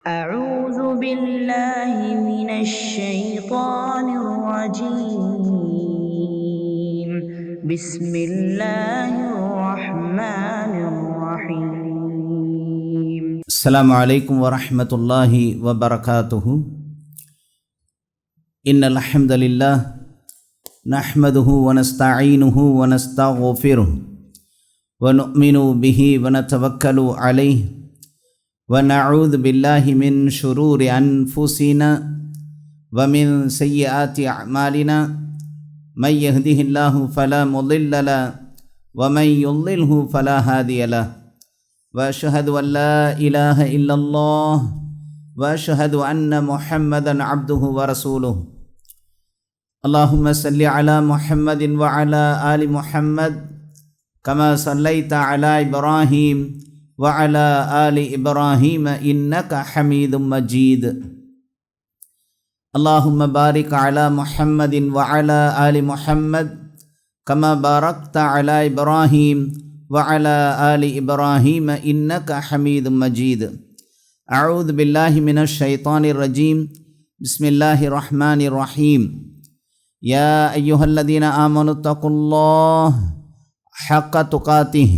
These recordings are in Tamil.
أعوذ بالله من الشيطان الرجيم. بسم الله الرحمن الرحيم. السلام عليكم ورحمة الله وبركاته. إن الحمد لله نحمده ونستعينه ونستغفره ونؤمن به ونتوكل عليه ونعوذ بالله من شرور أنفسنا ومن سيئات أعمالنا. من يهده الله فلا مضل له ومن يضلله فلا هادي له. وأشهد أن لا إله إلا الله وأشهد أن محمدا عبده ورسوله. اللهم صل على محمد وعلى آل محمد كما صليت على إبراهيم وعلى آل إبراهيم إنك حميد مجيد. اللهم بارك على محمد وعلى آل محمد كما باركت على إبراهيم وعلى آل إبراهيم إنك حميد مجيد. أعوذ بالله من الشيطان الرجيم. بسم الله الرحمن الرحيم. يا أيها الذين آمنوا اتقوا الله حق تقاته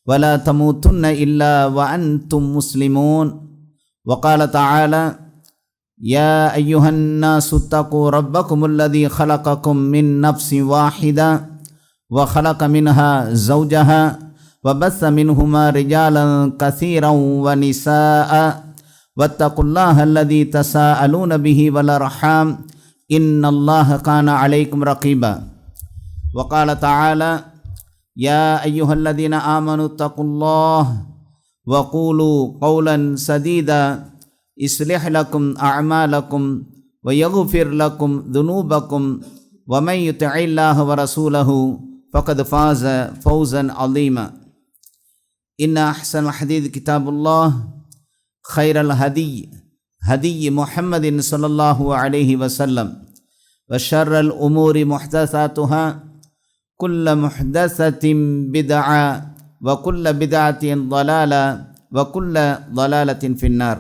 ولا تموتن إلا وأنتم مسلمون. وقال تعالى: يا أيها الناس اتقوا ربكم الذي خلقكم من نفس واحدة وخلق منها زوجها وبث منهما رجالا كثيرا ونساء واتقوا الله الذي تساءلون به والأرحام إن الله كان عليكم رقيبا. وقال تعالى: يا أيها الذين آمنوا اتقوا الله وقولوا قولا سديدا يصلح لكم أعمالكم ويغفر لكم ذنوبكم ومن يطع الله ورسوله فقد فاز فوزا عظيما. إن أحسن الحديث كتاب الله خير الهدي هدي محمد صلى الله عليه وسلم وشر الأمور محدثاتها كل محدثة بدعة وكل بدعة ضلالة وكل ضلالة في النار.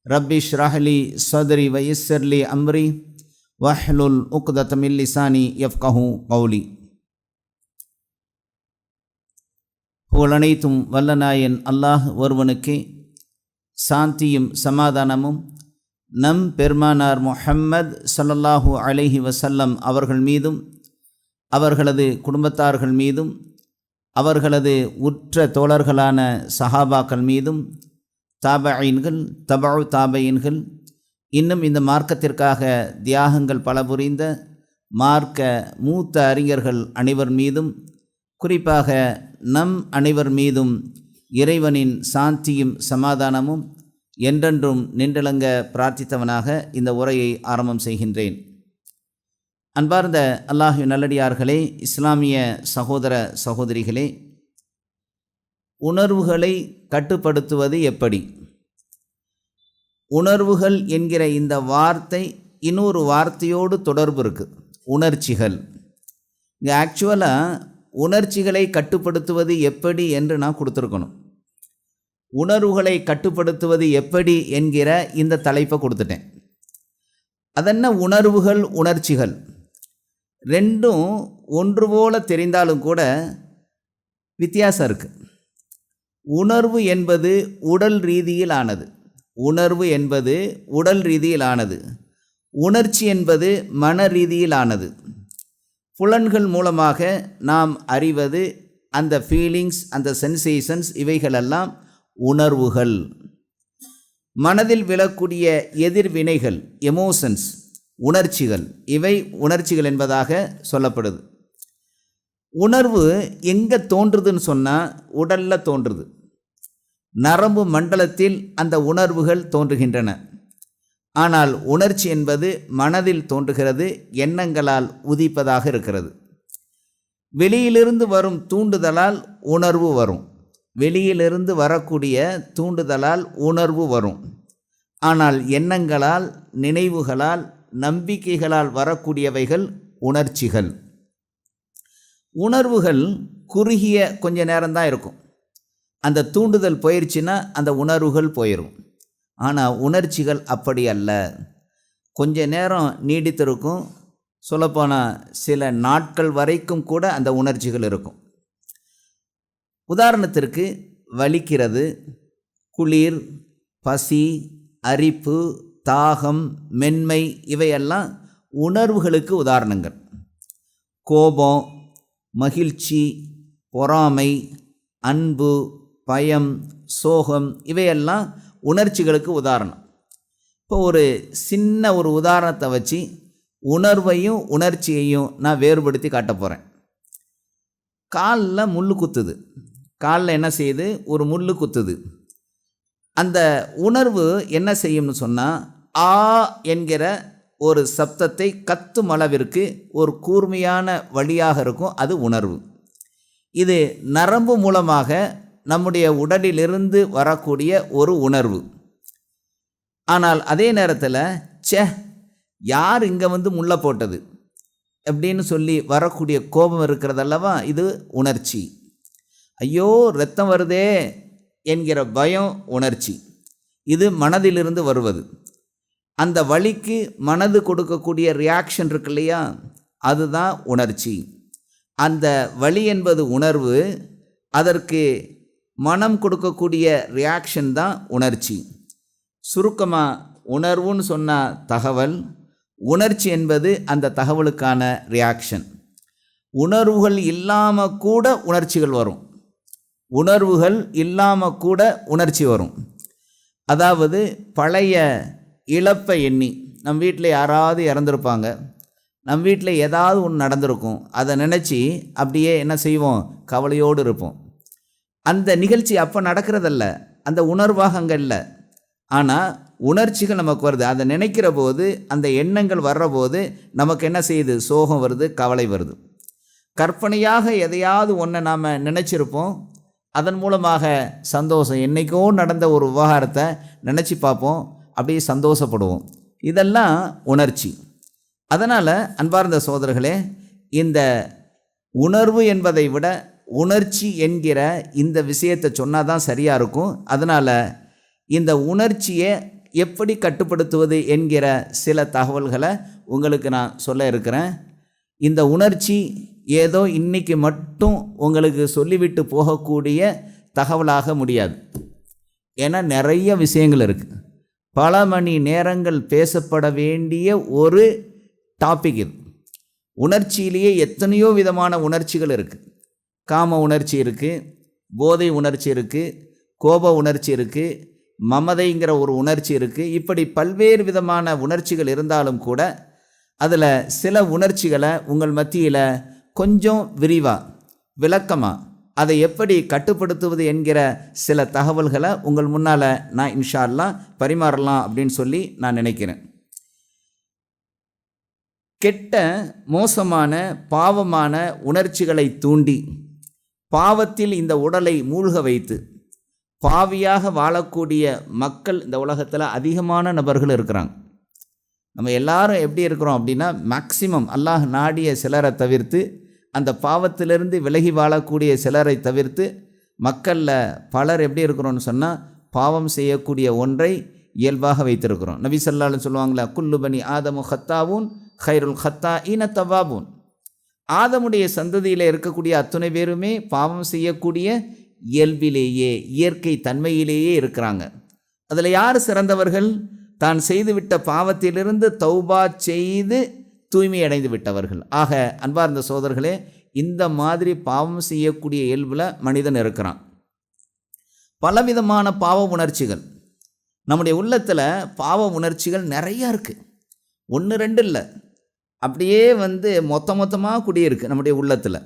ربي اشرح لي صدري ويسر لي أمري واحلل عقدة من لساني يفقهوا قولي. புகழனைத்தும் வல்லநாயன் அல்லாஹ் ஒருவனுக்கே சாந்தியும் சமாதானமும் நம் பெருமானார் முஹம்மது ஸல்லல்லாஹு அலைஹி வஸல்லம் அவர்கள் மீதும் அவர்களது குடும்பத்தார்கள் மீதும் அவர்களது உற்ற தோழர்களான சஹாபாக்கள் மீதும் தாபஈன்கள் தபஉ தாபஈன்கள் இன்னும் இந்த மார்க்கத்திற்காக தியாகங்கள் பல புரிந்த மார்க்க மூத்த அறிஞர்கள் அனைவர் மீதும் குறிப்பாக நம் அனைவர் மீதும் இறைவனின் சாந்தியும் சமாதானமும் என்றென்றும் நின்றலங்க பிரார்த்தித்தவனாக இந்த உரையை ஆரம்பம் செய்கின்றேன். அன்பார்ந்த அல்லாஹ்வின் நல்லடியார்களே, இஸ்லாமிய சகோதர சகோதரிகளே, உணர்வுகளை கட்டுப்படுத்துவது எப்படி? உணர்வுகள் என்கிற இந்த வார்த்தை இன்னொரு வார்த்தையோடு தொடர்பு இருக்குது, உணர்ச்சிகள். இங்கே ஆக்சுவலாக உணர்ச்சிகளை கட்டுப்படுத்துவது எப்படி என்று நான் கொடுத்துருக்கணும். உணர்வுகளை கட்டுப்படுத்துவது எப்படி என்கிற இந்த தலைப்பை கொடுத்துட்டேன். அதென்ன உணர்வுகள் உணர்ச்சிகள் ரெண்டும் ஒன்று போல தெரிந்தாலும் கூட வித்தியாசம் இருக்குது. உணர்வு என்பது உடல் ரீதியில் ஆனது. உணர்வு என்பது உடல் ரீதியில் ஆனது. உணர்ச்சி என்பது மன ரீதியில் ஆனது. புலன்கள் மூலமாக நாம் அறிவது அந்த ஃபீலிங்ஸ், அந்த சென்சேஷன்ஸ், இவைகளெல்லாம் உணர்வுகள். மனதில் விழக்கூடிய எதிர்வினைகள், எமோஷன்ஸ், உணர்ச்சிகள், இவை உணர்ச்சிகள் என்பதாக சொல்லப்படுது. உணர்வு எங்கே தோன்றுதுன்னு சொன்னால் உடலில் தோன்றுது. நரம்பு மண்டலத்தில் அந்த உணர்வுகள் தோன்றுகின்றன. ஆனால் உணர்ச்சி என்பது மனதில் தோன்றுகிறது, எண்ணங்களால் உதிப்பதாக இருக்கிறது. வெளியிலிருந்து வரும் தூண்டுதலால் உணர்வு வரும். வெளியிலிருந்து வரக்கூடிய தூண்டுதலால் உணர்வு வரும். ஆனால் எண்ணங்களால், நினைவுகளால், நம்பிக்கைகளால் வரக்கூடியவைகள் உணர்ச்சிகள். உணர்வுகள் குறுகிய கொஞ்ச நேரம்தான் இருக்கும். அந்த தூண்டுதல் போயிடுச்சுன்னா அந்த உணர்வுகள் போயிடும். ஆனால் உணர்ச்சிகள் அப்படி அல்ல. கொஞ்ச நேரம் நீடித்திருக்கும், சொல்லப்போனால் சில நாட்கள் வரைக்கும் கூட அந்த உணர்ச்சிகள் இருக்கும். உதாரணத்திற்கு வலிக்கிறது, குளிர், பசி, அரிப்பு, தாகம், மென்மை இவையெல்லாம் உணர்வுகளுக்கு உதாரணங்கள். கோபம், மகிழ்ச்சி, பொறாமை, அன்பு, பயம், சோகம் இவையெல்லாம் உணர்ச்சிகளுக்கு உதாரணம். இப்போ ஒரு சின்ன ஒரு உதாரணத்தை வச்சு உணர்வையும் உணர்ச்சியையும் நான் வேறுபடுத்தி காட்ட போகிறேன். காலில் முள் குத்துது, காலில் என்ன செய்யுது, ஒரு முள் குத்துது. அந்த உணர்வு என்ன செய்யும்னு சொன்னால், ஆ என்கிற ஒரு சப்தத்தை கத்தும் அளவிற்கு ஒரு கூர்மையான வழியாக இருக்கும். அது உணர்வு. இது நரம்பு மூலமாக நம்முடைய உடலிலிருந்து வரக்கூடிய ஒரு உணர்வு. ஆனால் அதே நேரத்தில் யார் இங்கே வந்து முள்ளை போட்டது அப்படின்னு சொல்லி வரக்கூடிய கோபம் இருக்கிறதல்லவா, இது உணர்ச்சி. ஐயோ ரத்தம் வருதே என்கிற பயம் உணர்ச்சி. இது மனதிலிருந்து வருவது. அந்த வலிக்கு மனது கொடுக்கக்கூடிய ரியாக்ஷன் இருக்கு இல்லையா, அதுதான் உணர்ச்சி. அந்த வலி என்பது உணர்வு, அதற்கு மனம் கொடுக்கக்கூடிய ரியாக்ஷன் தான் உணர்ச்சி. சுருக்கமாக உணர்வுன்னு சொன்னால் தகவல், உணர்ச்சி என்பது அந்த தகவலுக்கான ரியாக்ஷன். உணர்வுகள் இல்லாமல் கூட உணர்ச்சிகள் வரும், உணர்வுகள் இல்லாமல் கூட உணர்ச்சி வரும். அதாவது பழைய இழப்பை எண்ணி, நம் வீட்டில் யாராவது இறந்துருப்பாங்க, நம் வீட்டில் ஏதாவது ஒன்று நடந்திருக்கும், அதை நினச்சி அப்படியே என்ன செய்வோம், கவலையோடு இருப்போம். அந்த நிகழ்ச்சி அப்போ நடக்கிறதல்ல, அந்த உணர்வாக அங்கே இல்லை. ஆனால் உணர்ச்சிகள் நமக்கு வருது. அதை நினைக்கிற போது, அந்த எண்ணங்கள் வர்ற போது நமக்கு என்ன செய்யுது, சோகம் வருது, கவலை வருது. கற்பனையாக எதையாவது ஒன்றை நாம் நினச்சிருப்போம், அதன் மூலமாக சந்தோஷம், என்றைக்கோ நடந்த ஒரு விவகாரத்தை நினச்சி பார்ப்போம், அப்படியே சந்தோஷப்படுவோம். இதெல்லாம் உணர்ச்சி. அதனால் அன்பார்ந்த சகோதரர்களே, இந்த உணர்வு என்பதை விட உணர்ச்சி என்கிற இந்த விஷயத்தை சொன்னால் தான் சரியாக இருக்கும். அதனால் இந்த உணர்ச்சியை எப்படி கட்டுப்படுத்துவது என்கிற சில தகவல்களை உங்களுக்கு நான் சொல்ல இருக்கிறேன். இந்த உணர்ச்சி ஏதோ இன்றைக்கி மட்டும் உங்களுக்கு சொல்லிவிட்டு போகக்கூடிய தகவலாக முடியாது. ஏன்னா நிறைய விஷயங்கள் இருக்குது, பல மணி நேரங்கள் பேசப்பட வேண்டிய ஒரு டாபிக் இது. உணர்ச்சியிலேயே எத்தனையோ விதமான உணர்ச்சிகள் இருக்குது. காம உணர்ச்சி இருக்குது, போதை உணர்ச்சி இருக்குது, கோப உணர்ச்சி இருக்குது, மமதைங்கிற ஒரு உணர்ச்சி இருக்குது. இப்படி பல்வேறு விதமான உணர்ச்சிகள் இருந்தாலும் கூட அதில் சில உணர்ச்சிகளை உங்கள் மத்தியில் கொஞ்சம் விரிவாக விளக்கமாக அதை எப்படி கட்டுப்படுத்துவது என்கிற சில தகவல்களை உங்கள் முன்னால் நான் இன்ஷா அல்லாஹ் பரிமாறலாம் அப்படின்னு சொல்லி நான் நினைக்கிறேன். கெட்ட மோசமான பாவமான உணர்ச்சிகளை தூண்டி பாவத்தில் இந்த உடலை மூழ்க வைத்து பாவியாக வாழக்கூடிய மக்கள் இந்த உலகத்தில் அதிகமான நபர்கள் இருக்கிறாங்க. நம்ம எல்லாரும் எப்படி இருக்கிறோம் அப்படின்னா, மேக்சிமம் அல்லாஹ் நாடிய சிலரை தவிர்த்து, அந்த பாவத்திலிருந்து விலகி வாழக்கூடிய சிலரை தவிர்த்து மக்களில் பலர் எப்படி இருக்கிறோன்னு சொன்னால், பாவம் செய்யக்கூடிய ஒன்றை இயல்பாக வைத்திருக்கிறோம். நபி ஸல்லல்லாஹு அலைஹி வஸல்லம் சொல்லுவாங்களா, குல்லு பனி ஆதமு ஹத்தாவூன் ஹைருல் ஹத்தாஈன தவாபூன். ஆதமுடைய சந்ததியில் இருக்கக்கூடிய அத்துணை பேருமே பாவம் செய்யக்கூடிய இயல்பிலேயே, இயற்கை தன்மையிலேயே இருக்கிறாங்க. அதில் யார் சிறந்தவர்கள்? தான் செய்துவிட்ட பாவத்திலிருந்து தௌபா செய்து தூய்மை அடைந்து விட்டவர்கள். ஆக அன்பார்ந்த சோதர்களே, இந்த மாதிரி பாவம் செய்யக்கூடிய இயல்பில் மனிதன் இருக்கிறான். பலவிதமான பாவ உணர்ச்சிகள் நம்முடைய உள்ளத்தில், பாவ உணர்ச்சிகள் நிறையா இருக்குது, ஒன்று ரெண்டு இல்லை, அப்படியே மொத்தமாக குடியிருக்கு நம்முடைய உள்ளத்தில்.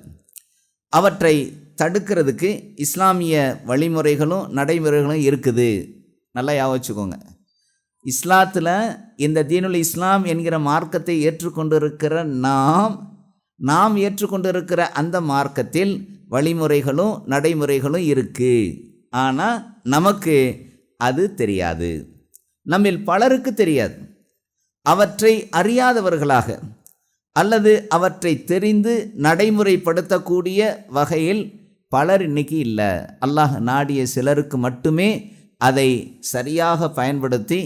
அவற்றை தடுக்கிறதுக்கு இஸ்லாமிய வழிமுறைகளும் நடைமுறைகளும் இருக்குது. நல்லா ஞாபகம் வச்சுக்கோங்க. இஸ்லாத்தில், இந்த தீனுல் இஸ்லாம் என்கிற மார்க்கத்தை ஏற்றுக்கொண்டிருக்கிற நாம் ஏற்றுக்கொண்டிருக்கிற அந்த மார்க்கத்தில் வழிமுறைகளும் நடைமுறைகளும் இருக்குது. ஆனால் நமக்கு அது தெரியாது, நம்மில் பலருக்கு தெரியாது. அவற்றை அறியாதவர்களாக அல்லது அவற்றை தெரிந்து நடைமுறைப்படுத்தக்கூடிய வகையில் பலர் இன்னைக்கு இல்லை. அல்லாஹ் நாடிய சிலருக்கு மட்டுமே அதை சரியாக பயன்படுத்தி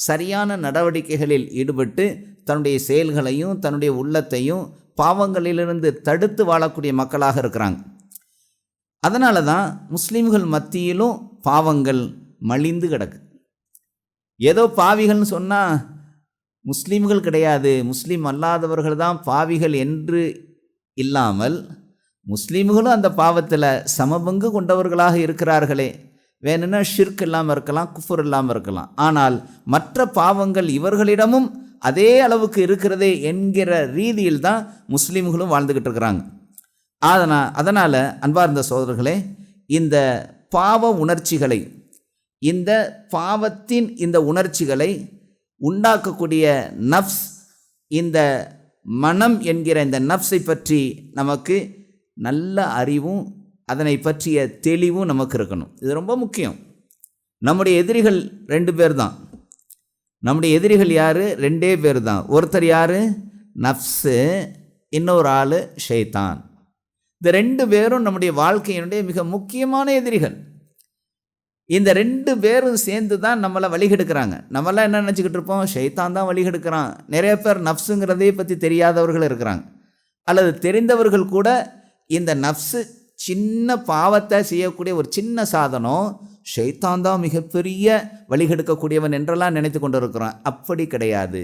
சரியான நடவடிக்கைகளில் ஈடுபட்டு தன்னுடைய செயல்களையும் தன்னுடைய உள்ளத்தையும் பாவங்களிலிருந்து தடுத்து வாழக்கூடிய மக்களாக இருக்கிறாங்க. அதனால தான் முஸ்லீம்கள் மத்தியிலும் பாவங்கள் மலிந்து கிடக்கு. ஏதோ பாவிகள்னு சொன்னால் முஸ்லீம்கள் கிடையாது, முஸ்லீம் அல்லாதவர்கள் தான் பாவிகள் என்று இல்லாமல் முஸ்லீம்களும் அந்த பாவத்தில் சமபங்கு கொண்டவர்களாக இருக்கிறார்களே. வேணும்னா ஷிர்க் இல்லாமல் இருக்கலாம், குஃபர் இல்லாமல் இருக்கலாம், ஆனால் மற்ற பாவங்கள் இவர்களிடமும் அதே அளவுக்கு இருக்கிறதே என்கிற ரீதியில் தான் முஸ்லீம்களும் வாழ்ந்துக்கிட்டு இருக்கிறாங்க. அதனால் அன்பார்ந்த சகோதரர்களே, இந்த பாவ உணர்ச்சிகளை, இந்த பாவத்தின் இந்த உணர்ச்சிகளை உண்டாக்கக்கூடிய நஃப்ஸ், இந்த மனம் என்கிற இந்த நஃப்ஸை பற்றி நமக்கு நல்ல அறிவும் அதனை பற்றிய தெளிவும் நமக்கு இருக்கணும். இது ரொம்ப முக்கியம். நம்முடைய எதிரிகள் 2 பேர் தான். நம்முடைய எதிரிகள் யார்? 2 பேர் தான். ஒருத்தர் யார்? நஃப்ஸு, இன்னொரு ஆள் ஷைத்தான். இந்த 2 பேரும் நம்முடைய வாழ்க்கையினுடைய மிக முக்கியமான எதிரிகள். இந்த 2 பேரும் சேர்ந்து தான் நம்மளை வழிகெடுக்கிறாங்க. நம்மளாம் என்ன நினச்சிக்கிட்டு இருப்போம்? ஷைத்தான் தான் வழிகெடுக்கிறான். நிறைய பேர் நஃப்ஸுங்கிறதே பற்றி தெரியாதவர்கள் இருக்கிறாங்க. அல்லது தெரிந்தவர்கள் கூட இந்த நஃப்ஸு சின்ன பாவத்தை செய்யக்கூடிய ஒரு சின்ன சாதனம், ஷைத்தான் தான் மிகப்பெரிய வழிகெடுக்கக்கூடியவன் என்றெல்லாம் நினைத்து கொண்டு இருக்கிறோம். அப்படி கிடையாது.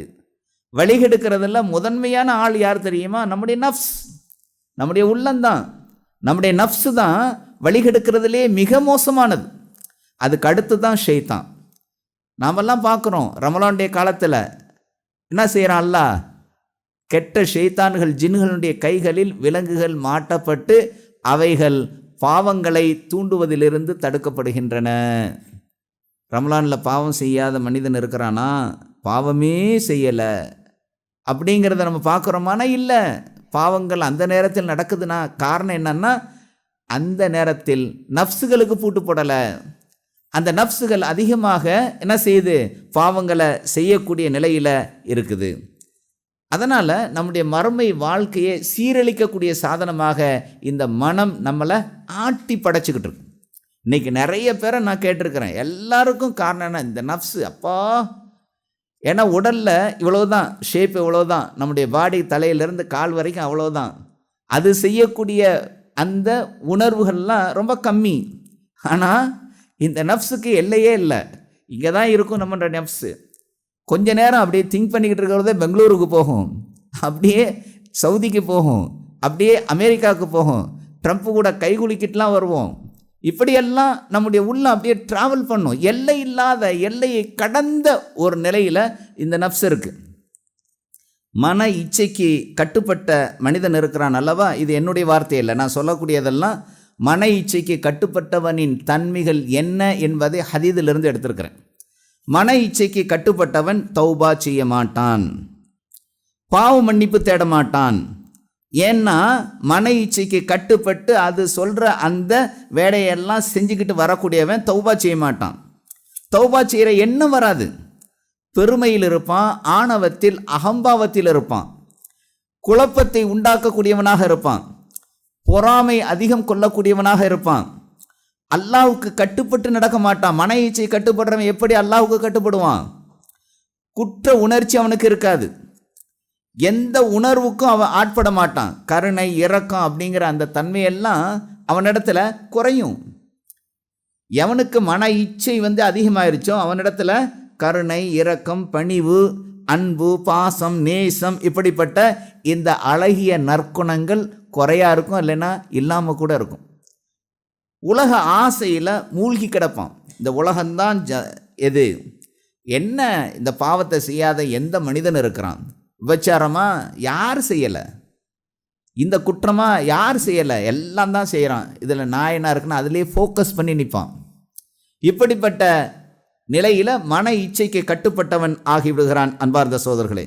வழிகெடுக்கிறதுல முதன்மையான ஆள் யார் தெரியுமா? நம்முடைய நஃப்ஸ், நம்முடைய உள்ளம்தான். நம்முடைய நஃப்ஸு தான் வழிகெடுக்கிறதுலே மிக மோசமானது. அதுக்கு அடுத்து தான் ஷைத்தான். நாமெல்லாம் பார்க்குறோம், ரமலானுடைய காலத்தில் என்ன செய்கிறான் அல்லாஹ்? கெட்ட ஷைத்தான்கள் ஜின்களுடைய கைகளில் விலங்குகள் மாட்டப்பட்டு அவைகள் பாவங்களை தூண்டுவதிலிருந்து தடுக்கப்படுகின்றன. ரமலானில் பாவம் செய்யாத மனிதன் இருக்கிறானா? பாவமே செய்யலை அப்படிங்கிறத நம்ம பார்க்குறோமானா இல்லை. பாவங்கள் அந்த நேரத்தில் நடக்குதுன்னா காரணம் என்னன்னா, அந்த நேரத்தில் நஃப்ஸுகளுக்கு பூட்டு போடலை. அந்த நஃப்ஸுகள் அதிகமாக என்ன செய்யுது? பாவங்களை செய்யக்கூடிய நிலையில் இருக்குது. அதனால் நம்முடைய மறுமை வாழ்க்கையை சீரழிக்கக்கூடிய சாதனமாக இந்த மனம் நம்மளை ஆட்டி படைச்சிக்கிட்டு இருக்கு. இன்றைக்கி நிறைய பேரை நான் கேட்டிருக்கிறேன், எல்லாருக்கும் காரணம் என்ன? இந்த நஃப்ஸு. அப்பா, ஏன்னா உடலில் இவ்வளோதான் ஷேப், இவ்வளோதான் நம்முடைய பாடி, தலையிலேருந்து கால் வரைக்கும் அவ்வளோதான். அது செய்யக்கூடிய அந்த உணர்வுகள்லாம் ரொம்ப கம்மி. ஆனால் இந்த நஃப்ஸுக்கு எல்லையே இல்லை. இங்கே தான் இருக்கும் நம்மளோட நஃப்ஸு. கொஞ்ச நேரம் அப்படியே திங்க் பண்ணிக்கிட்டு இருக்கிறதே பெங்களூருக்கு போகும், அப்படியே சவுதிக்கு போகும், அப்படியே அமெரிக்காவுக்கு போகும், ட்ரம்ப்பு கூட கைகுலுக்கிட்டுலாம் வருவோம். இப்படியெல்லாம் நம்முடைய உள்ளம் அப்படியே ட்ராவல் பண்ணும். எல்லை இல்லாத, எல்லையை கடந்த ஒரு நிலையில் இந்த நஃப்ஸ் இருக்குது. மன இச்சைக்கு கட்டுப்பட்ட மனிதன் இருக்கிறான் அல்லவா? இது என்னுடைய வார்த்தை இல்லை, நான் சொல்லக்கூடியதெல்லாம் மன இச்சைக்கு கட்டுப்பட்டவனின் தன்மைகள் என்ன என்பதை ஹதீஸிலிருந்து எடுத்திருக்கிறேன். மன இச்சைக்கு கட்டுப்பட்டவன் தௌபா செய்ய மாட்டான், பாவ மன்னிப்பு தேட மாட்டான். ஏன்னா மன இச்சைக்கு கட்டுப்பட்டு அது சொல்கிற அந்த வேலையெல்லாம் செஞ்சுக்கிட்டு வரக்கூடியவன் தௌபா செய்ய மாட்டான். தௌபா செய்கிற எண்ணம் வராது. பெருமையில் இருப்பான், ஆணவத்தில் அகம்பாவத்தில் இருப்பான், குழப்பத்தை உண்டாக்கக்கூடியவனாக இருப்பான், பொறாமை அதிகம் கொள்ளக்கூடியவனாக இருப்பான், அல்லாஹ்வுக்கு கட்டுப்பட்டு நடக்க மாட்டான். மன இச்சை கட்டுப்படுறவன் எப்படி அல்லாஹ்வுக்கு கட்டுப்படுவான்? குற்ற உணர்ச்சி அவனுக்கு இருக்காது. எந்த உணர்வுக்கும் அவன் ஆட்பட மாட்டான். கருணை, இரக்கம் அப்படிங்கிற அந்த தன்மையெல்லாம் அவனிடத்துல குறையும். எவனுக்கு மன இச்சை அதிகமாயிருச்சோ அவனிடத்துல கருணை, இரக்கம், பணிவு, அன்பு, பாசம், நேசம் இப்படிப்பட்ட இந்த அழகிய நற்குணங்கள் குறையா இருக்கும், இல்லைன்னா இல்லாமல் கூட இருக்கும். உலக ஆசையில் மூழ்கி கிடப்பான். இந்த உலகம்தான் எது என்ன? இந்த பாவத்தை செய்யாத எந்த மனிதன் இருக்கிறான்? விபச்சாரமா? யார் செய்யலை. இந்த குற்றமா? யார் செய்யலை. எல்லாம் தான் செய்கிறான். இதில் நான் என்ன இருக்குன்னா அதிலே ஃபோக்கஸ் பண்ணி நிற்பான். இப்படிப்பட்ட நிலையில் மன இச்சைக்கு கட்டுப்பட்டவன் ஆகிவிடுகிறான். அன்பார்ந்த சகோதரர்களே,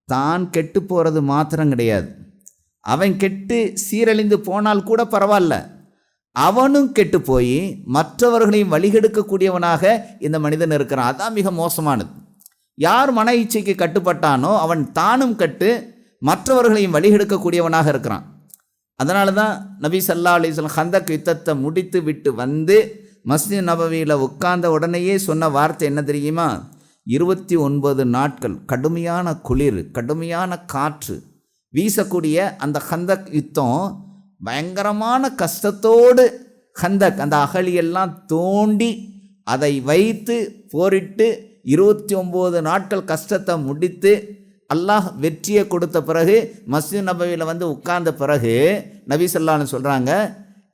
தான் கெட்டு போகிறது மாத்திரம் கிடையாது, அவன் கெட்டு சீரழிந்து போனால் கூட பரவாயில்ல, அவனும் கெட்டு போய் மற்றவர்களையும் வழிகெடுக்கக்கூடியவனாக இந்த மனிதன் இருக்கிறான். அதான் மிக மோசமானது. யார் மன இச்சைக்கு கட்டுப்பட்டானோ அவன் தானும் கட்டு மற்றவர்களையும் வழிகெடுக்கக்கூடியவனாக இருக்கிறான். அதனால தான் நபி ஸல்லல்லாஹு அலைஹி வஸல்லம் ஹந்தக் யுத்தத்தை முடித்து விட்டு வந்து மஸ்ஜித் நபவியில் உட்கார்ந்த உடனேயே சொன்ன வார்த்தை என்ன தெரியுமா? 29 நாட்கள் கடுமையான குளிர், கடுமையான காற்று வீசக்கூடிய அந்த ஹந்தக் யுத்தம், பயங்கரமான கஷ்டத்தோடு ஹந்தக் அந்த அகழியெல்லாம் தோண்டி அதை வைத்து போரிட்டு 29 நாட்கள் கஷ்டத்தை முடித்து அல்லாஹ் வெற்றியை கொடுத்த பிறகு மஸ்ஜித் நபவியில் வந்து உட்கார்ந்த பிறகு நபி ஸல்லல்லாஹு அலைஹி வஸல்லம் சொல்கிறாங்க,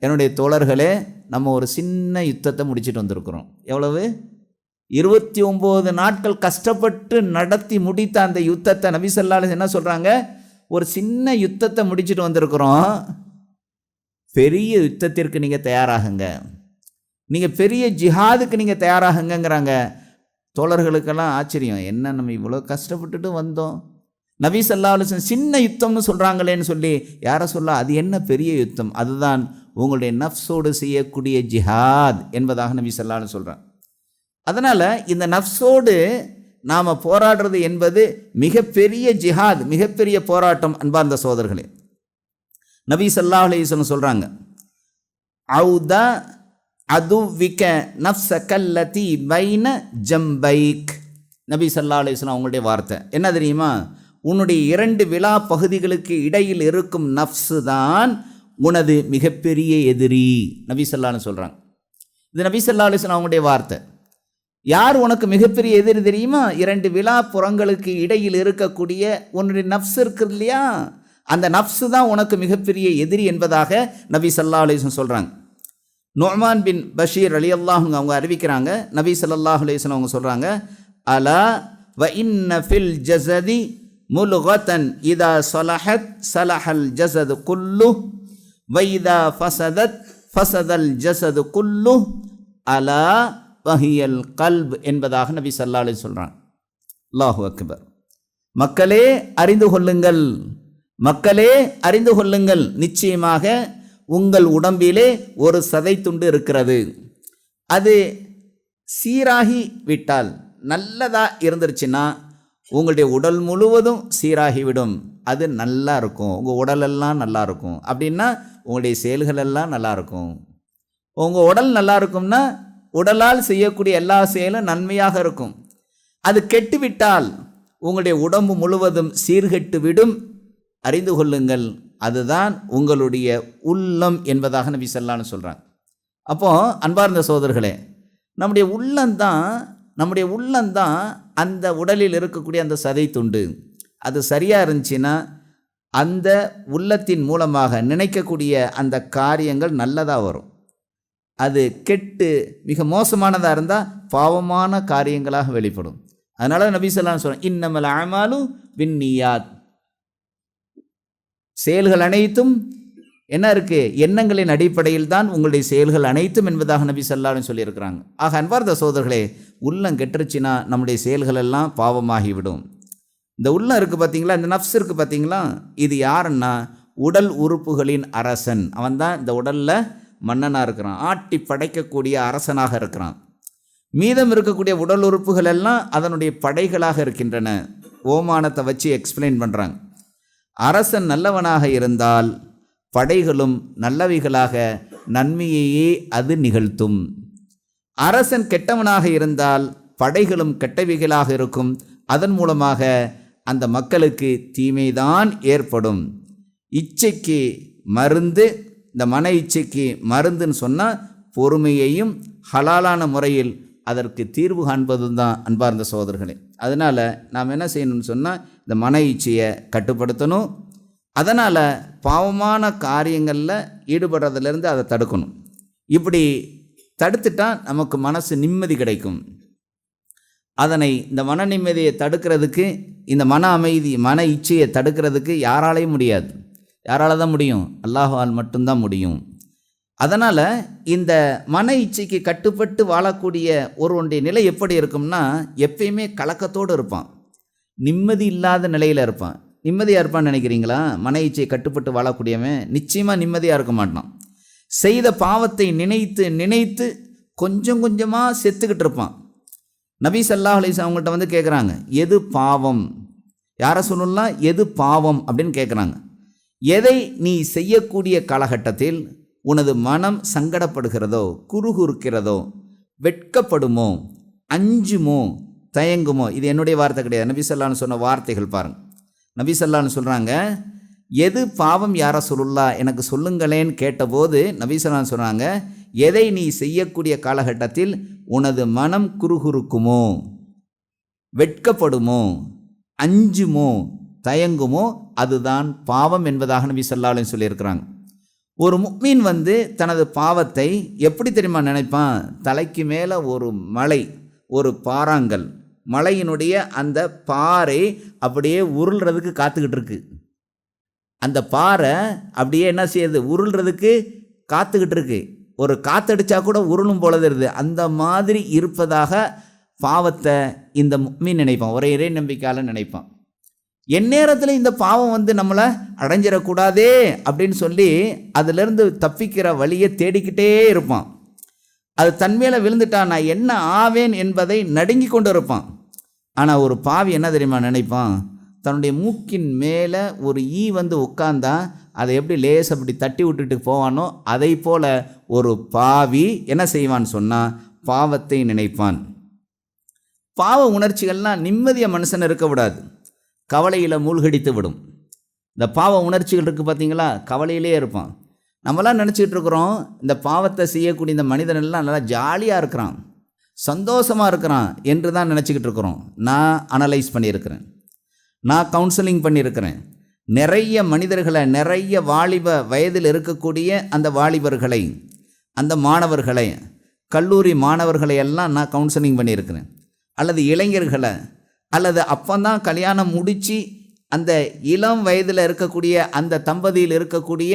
என்னுடைய தோழர்களே, நம்ம ஒரு சின்ன யுத்தத்தை முடிச்சுட்டு வந்திருக்கிறோம். எவ்வளவு? 29 நாட்கள் கஷ்டப்பட்டு நடத்தி முடித்த அந்த யுத்தத்தை நபி ஸல்லல்லாஹு அலைஹி வஸல்லம் என்ன சொல்கிறாங்க? ஒரு சின்ன யுத்தத்தை முடிச்சுட்டு வந்திருக்கிறோம். பெரிய யுத்தத்திற்கு நீங்கள் தயாராகுங்க, நீங்கள் பெரிய ஜிஹாதுக்கு நீங்கள் தயாராகுங்கிறாங்க. தோழர்களுக்கெல்லாம் ஆச்சரியம், என்ன நம்ம இவ்வளோ கஷ்டப்பட்டுட்டு வந்தோம், நபி ஸல்லல்லாஹு அலைஹி வஸல்லம் சின்ன யுத்தம்னு சொல்கிறாங்களேன்னு சொல்லி யாரை சொல்ல, அது என்ன பெரிய யுத்தம், அதுதான் உங்களுடைய நஃப்ஸோடு செய்யக்கூடிய ஜிஹாத் என்பதாக நபி ஸல்லல்லாஹு அலைஹி வஸல்லம் சொல்கிறாங்க. அதனால் இந்த நஃப்ஸோடு நாம் போராடுறது என்பது மிகப்பெரிய ஜிஹாத், மிகப்பெரிய போராட்டம். அன்பார்ந்த சோதர்களே, நபி ஸல்லல்லாஹு அலைஹி வஸல்லம் சொல்கிறாங்க, அவுதா அதுவிக்க நஃப்ஸகல்லதி பைன ஜம்பைக். நபி ஸல்லல்லாஹு அலைஹி வஸல்லம் அவங்களுடைய வார்த்தை என்ன தெரியுமா? உன்னுடைய 2 விலா பகுதிகளுக்கு இடையில் இருக்கும் நஃப்ஸு தான் உனது மிகப்பெரிய எதிரி. நபி ஸல்லல்லாஹு அலைஹி வஸல்லம் சொல்கிறாங்க. இது நபி ஸல்லல்லாஹு அலைஹி வஸல்லம் அவங்களுடைய வார்த்தை. யார் உனக்கு மிகப்பெரிய எதிரி தெரியுமா? 2 விலா புறங்களுக்கு இடையில் இருக்கக்கூடிய உன்னுடைய நஃப்ஸ் இருக்குது இல்லையா, அந்த நஃப்ஸு தான் உனக்கு மிகப்பெரிய எதிரி என்பதாக நபி ஸல்லல்லாஹு அலைஹி வஸல்லம் சொல்கிறாங்க. நுஅமான் பின் பஷீர் ரலியல்லாஹு அன்ஹு அவங்க அறிவிக்கிறாங்க, நபி ஸல்லல்லாஹு அலைஹி வஸல்லம் அவங்க சொல்கிறாங்க, அலா வ இன்ன ஃபில் ஜஸதி முல்கத்தன் இதா ஸலஹத் ஸலஹல் ஜஸது குல்லு வ இதா ஃபஸதத் ஃபஸதல் ஜஸது குல்லு அலா வஹியல் கல்ப் என்பதாக நபி ஸல்லல்லாஹு அலைஹி சொல்கிறாங்க. அல்லாஹு அக்பர். மக்களே அறிந்து கொள்ளுங்கள், மக்களே அறிந்து கொள்ளுங்கள், நிச்சயமாக உங்கள் உடம்பிலே ஒரு சதை துண்டு இருக்கிறது. அது சீராகி விட்டால், நல்லதாக இருந்துருச்சுன்னா உங்களுடைய உடல் முழுவதும் சீராகிவிடும். அது நல்லா இருக்கும், உங்கள் உடலெல்லாம் நல்லா இருக்கும். அப்படின்னா உங்களுடைய செயல்களெல்லாம் நல்லா இருக்கும். உங்கள் உடல் நல்லா இருக்கும்னா உடலால் செய்யக்கூடிய எல்லா செயலும் நன்மையாக இருக்கும். அது கெட்டுவிட்டால் உங்களுடைய உடம்பு முழுவதும் சீர்கெட்டு விடும். அறிந்து கொள்ளுங்கள், அதுதான் உங்களுடைய உள்ளம் என்பதாக நபி ஸல்லல்லாஹு அலைஹி வஸல்லம் சொல்கிறாங்க. அப்போது அன்பார்ந்த சோதர்களே, நம்முடைய உள்ளம்தான் அந்த உடலில் இருக்கக்கூடிய அந்த சதை துண்டு. அது சரியாக இருந்துச்சுன்னா அந்த உள்ளத்தின் மூலமாக நினைக்கக்கூடிய அந்த காரியங்கள் நல்லதாக வரும். அது கெட்டு மிக மோசமானதாக இருந்தால் பாவமான காரியங்களாக வெளிப்படும். அதனால் நபி ஸல்லல்லாஹு அலைஹி வஸல்லம் சொல்கிறாங்க, இன்னமல் அஅமாலு பின்னியாத். செயல்கள் அனைத்தும் என்ன இருக்குது? எண்ணங்களின் அடிப்படையில் தான் உங்களுடைய செயல்கள் அனைத்தும் என்பதாக நபி ஸல்லல்லாஹு அலைஹி வஸல்லம் சொல்லியிருக்கிறாங்க. ஆக அன்பார்ந்த சோதர்களே, உள்ளம் கெட்டுருச்சுன்னா நம்முடைய செயல்கள் எல்லாம் பாவமாகிவிடும். இந்த உள்ளம் இருக்குது பார்த்தீங்களா, இந்த நஃப்ஸ் இருக்குது பார்த்தீங்களா, இது யாருன்னா உடல் உறுப்புகளின் அரசன். அவன் தான் இந்த உடலில் மன்னனாக இருக்கிறான், ஆட்டி படைக்கக்கூடிய அரசனாக இருக்கிறான். மீதம் இருக்கக்கூடிய உடல் உறுப்புகள் எல்லாம் அதனுடைய படைகளாக இருக்கின்றன. ஓமானத்தை வச்சு எக்ஸ்பிளைன் பண்ணுறாங்க. அரசன் நல்லவனாக இருந்தால் படைகளும் நல்லவைகளாக நன்மையையே அது நிகழ்த்தும். அரசன் கெட்டவனாக இருந்தால் படைகளும் கெட்டவைகளாக இருக்கும். அதன் மூலமாக அந்த மக்களுக்கு தீமைதான் ஏற்படும். இச்சைக்கு மருந்து, இந்த மன இச்சைக்கு மருந்துன்னு சொன்னால் பொறுமையையும் ஹலாலான முறையில் அதற்கு தீர்வு காண்பதும் தான் அன்பார்ந்த சகோதரர்களே. அதனால் நாம் என்ன செய்யணும்னு சொன்னால் இந்த மன இச்சையை கட்டுப்படுத்தணும். அதனால் பாவமான காரியங்களில் ஈடுபடுறதுலேருந்து அதை தடுக்கணும். இப்படி தடுத்துட்டால் நமக்கு மனசு நிம்மதி கிடைக்கும். அதனை இந்த மன நிம்மதியை தடுக்கிறதுக்கு, இந்த மன அமைதி மன இச்சையை தடுக்கிறதுக்கு யாராலையும் முடியாது. யாரால் தான் முடியும்? அல்லாஹ்வால் மட்டும்தான் முடியும். அதனால் இந்த மன இச்சைக்கு கட்டுப்பட்டு வாழக்கூடிய ஒருவனுடைய நிலை எப்படி இருக்கும்னா, எப்பயுமே கலக்கத்தோடு இருப்பான், நிம்மதி இல்லாத நிலையில் இருப்பான். நிம்மதியாக இருப்பான்னு நினைக்கிறீங்களா? மன இச்சையை கட்டுப்பட்டு வாழக்கூடியவன் நிச்சயமாக நிம்மதியாக இருக்க மாட்டான். செய்த பாவத்தை நினைத்து நினைத்து கொஞ்சம் கொஞ்சமாக செத்துக்கிட்டு இருப்பான். நபி ஸல்லல்லாஹு அலைஹி வஸல்லம் அவங்கள்ட்ட வந்து கேட்குறாங்க, எது பாவம்? யாரை சொல்லலாம்? எது பாவம் அப்படின்னு கேட்குறாங்க. எதை நீ செய்யக்கூடிய காலகட்டத்தில் உனது மனம் சங்கடப்படுகிறதோ, குறுகுறுக்கிறதோ, வெட்கப்படுமோ, அஞ்சுமோ, தயங்குமோ. இது என்னுடைய வார்த்தை கிடையாது, நபி ஸல்லல்லாஹு அலைஹி சொன்ன வார்த்தைகள் பாருங்கள். நபி ஸல்லல்லாஹு அலைஹி சொல்கிறாங்க, எது பாவம் யா ரசூலுல்லாஹ் எனக்கு சொல்லுங்களேன்னு கேட்டபோது நபி ஸல்லல்லாஹு அலைஹி சொன்னாங்க, எதை நீ செய்யக்கூடிய காலகட்டத்தில் உனது மனம் குறுகுறுக்குமோ, வெட்கப்படுமோ, அஞ்சுமோ, தயங்குமோ, அதுதான் பாவம் என்பதாக நபி ஸல்லல்லாஹு அலைஹி சொல்லியிருக்கிறாங்க. ஒரு முஃமின் தனது பாவத்தை எப்படி தெரியுமா நினைப்பான்? தலைக்கு மேலே ஒரு மலை, ஒரு பாறாங்கல், மலையினுடைய அந்த பாறை அப்படியே உருள்றதுக்கு காத்துக்கிட்டு இருக்கு. அந்த பாறை அப்படியே என்ன செய்யுது? உருள்றதுக்கு காத்துக்கிட்டு இருக்கு. ஒரு காத்தடிச்சா கூட உருளும் போல தெரியுது. அந்த மாதிரி இருப்பதாக பாவத்தை இந்த முஃமின் நினைப்பான், ஒரு இறை நம்பிக்கையாளன் நினைப்பான். எந்நேரத்தில் இந்த பாவம் நம்மளை அடைஞ்சிடக்கூடாதே அப்படின்னு சொல்லி அதிலிருந்து தப்பிக்கிற வழியை தேடிக்கிட்டே இருப்பான். அது தன்மையில் விழுந்துட்டான், நான் என்ன ஆவேன் என்பதை நடுங்கி கொண்டு இருப்பான். ஆனால் ஒரு பாவி என்ன தெரியுமா நினைப்பான்? தன்னுடைய மூக்கின் மேலே ஒரு ஈ உட்கார்ந்தா அதை எப்படி லேஸ் அப்படி தட்டி விட்டுட்டு போவானோ அதை போல ஒரு பாவி என்ன செய்வான்னு சொன்னால் பாவத்தை நினைப்பான். பாவ உணர்ச்சிகள்லாம் நிம்மதியாக மனுஷன் இருக்க விடாது, கவலையில் மூழ்கடித்து விடும். இந்த பாவ உணர்ச்சிகள் இருக்குது பார்த்தீங்களா, கவலையிலே இருப்பான். நம்மளாம் நினச்சிக்கிட்டு இருக்கிறோம் இந்த பாவத்தை செய்யக்கூடிய இந்த மனிதனெல்லாம் நல்லா ஜாலியாக இருக்கிறான், சந்தோஷமாக இருக்கிறான் என்று தான் நினச்சிக்கிட்டு இருக்கிறோம். நான் அனலைஸ் பண்ணியிருக்கிறேன், நான் கவுன்சிலிங் பண்ணியிருக்கிறேன். நிறைய மனிதர்களை, நிறைய வாலிப வயதில் இருக்கக்கூடிய அந்த வாலிபர்களை, அந்த மாணவர்களை, கல்லூரி மாணவர்களை எல்லாம் நான் கவுன்சிலிங் பண்ணியிருக்கிறேன். அல்லது இளைஞர்களை, அல்லது அப்போதான் கல்யாணம் முடித்து அந்த இளம் வயதில் இருக்கக்கூடிய அந்த தம்பதியில் இருக்கக்கூடிய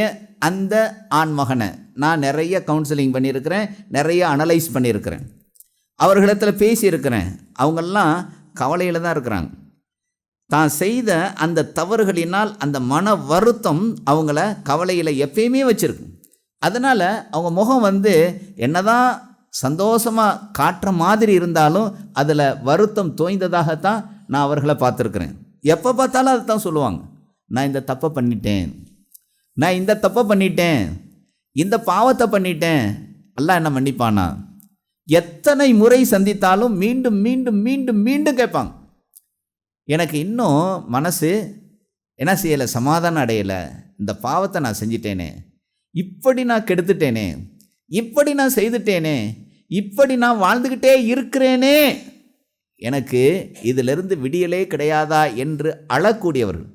அந்த ஆண்மகனை நான் நிறைய கவுன்சிலிங் பண்ணியிருக்கிறேன், நிறைய அனலைஸ் பண்ணியிருக்கிறேன். அவர்களிடத்தில் பேசியிருக்கிறேன். அவங்கெல்லாம் கவலையில் தான் இருக்கிறாங்க. தான் செய்த அந்த தவறுகளினால் அந்த மன வருத்தம் அவங்கள கவலையில் எப்பயுமே வச்சுருக்கு. அதனால் அவங்க முகம் என்னதான் சந்தோஷமாக காட்டுற மாதிரி இருந்தாலும் அதில் வருத்தம் தோய்ந்ததாகத்தான் நான் அவர்களை பார்த்துருக்குறேன். எப்போ பார்த்தாலும் அதை தான் சொல்லுவாங்க, நான் இந்த தப்பை பண்ணிட்டேன், நான் இந்த தப்பை பண்ணிட்டேன், இந்த பாவத்தை பண்ணிட்டேன், அல்லாஹ் என்ன மன்னிப்பானா? எத்தனை முறை சந்தித்தாலும் மீண்டும் மீண்டும் மீண்டும் மீண்டும் கேட்பாங்க. எனக்கு இன்னும் மனசு என்ன செய்யலை, சமாதானம் அடையலை. இந்த பாவத்தை நான் செஞ்சிட்டேனே, இப்படி நான் கெடுத்துட்டேனே, இப்படி நான் செய்துட்டேனே, இப்படி நான் வாழ்ந்துக்கிட்டே இருக்கிறேனே, எனக்கு இதிலிருந்து விடியலே கிடையாதா என்று அழக்கூடியவர்கள்,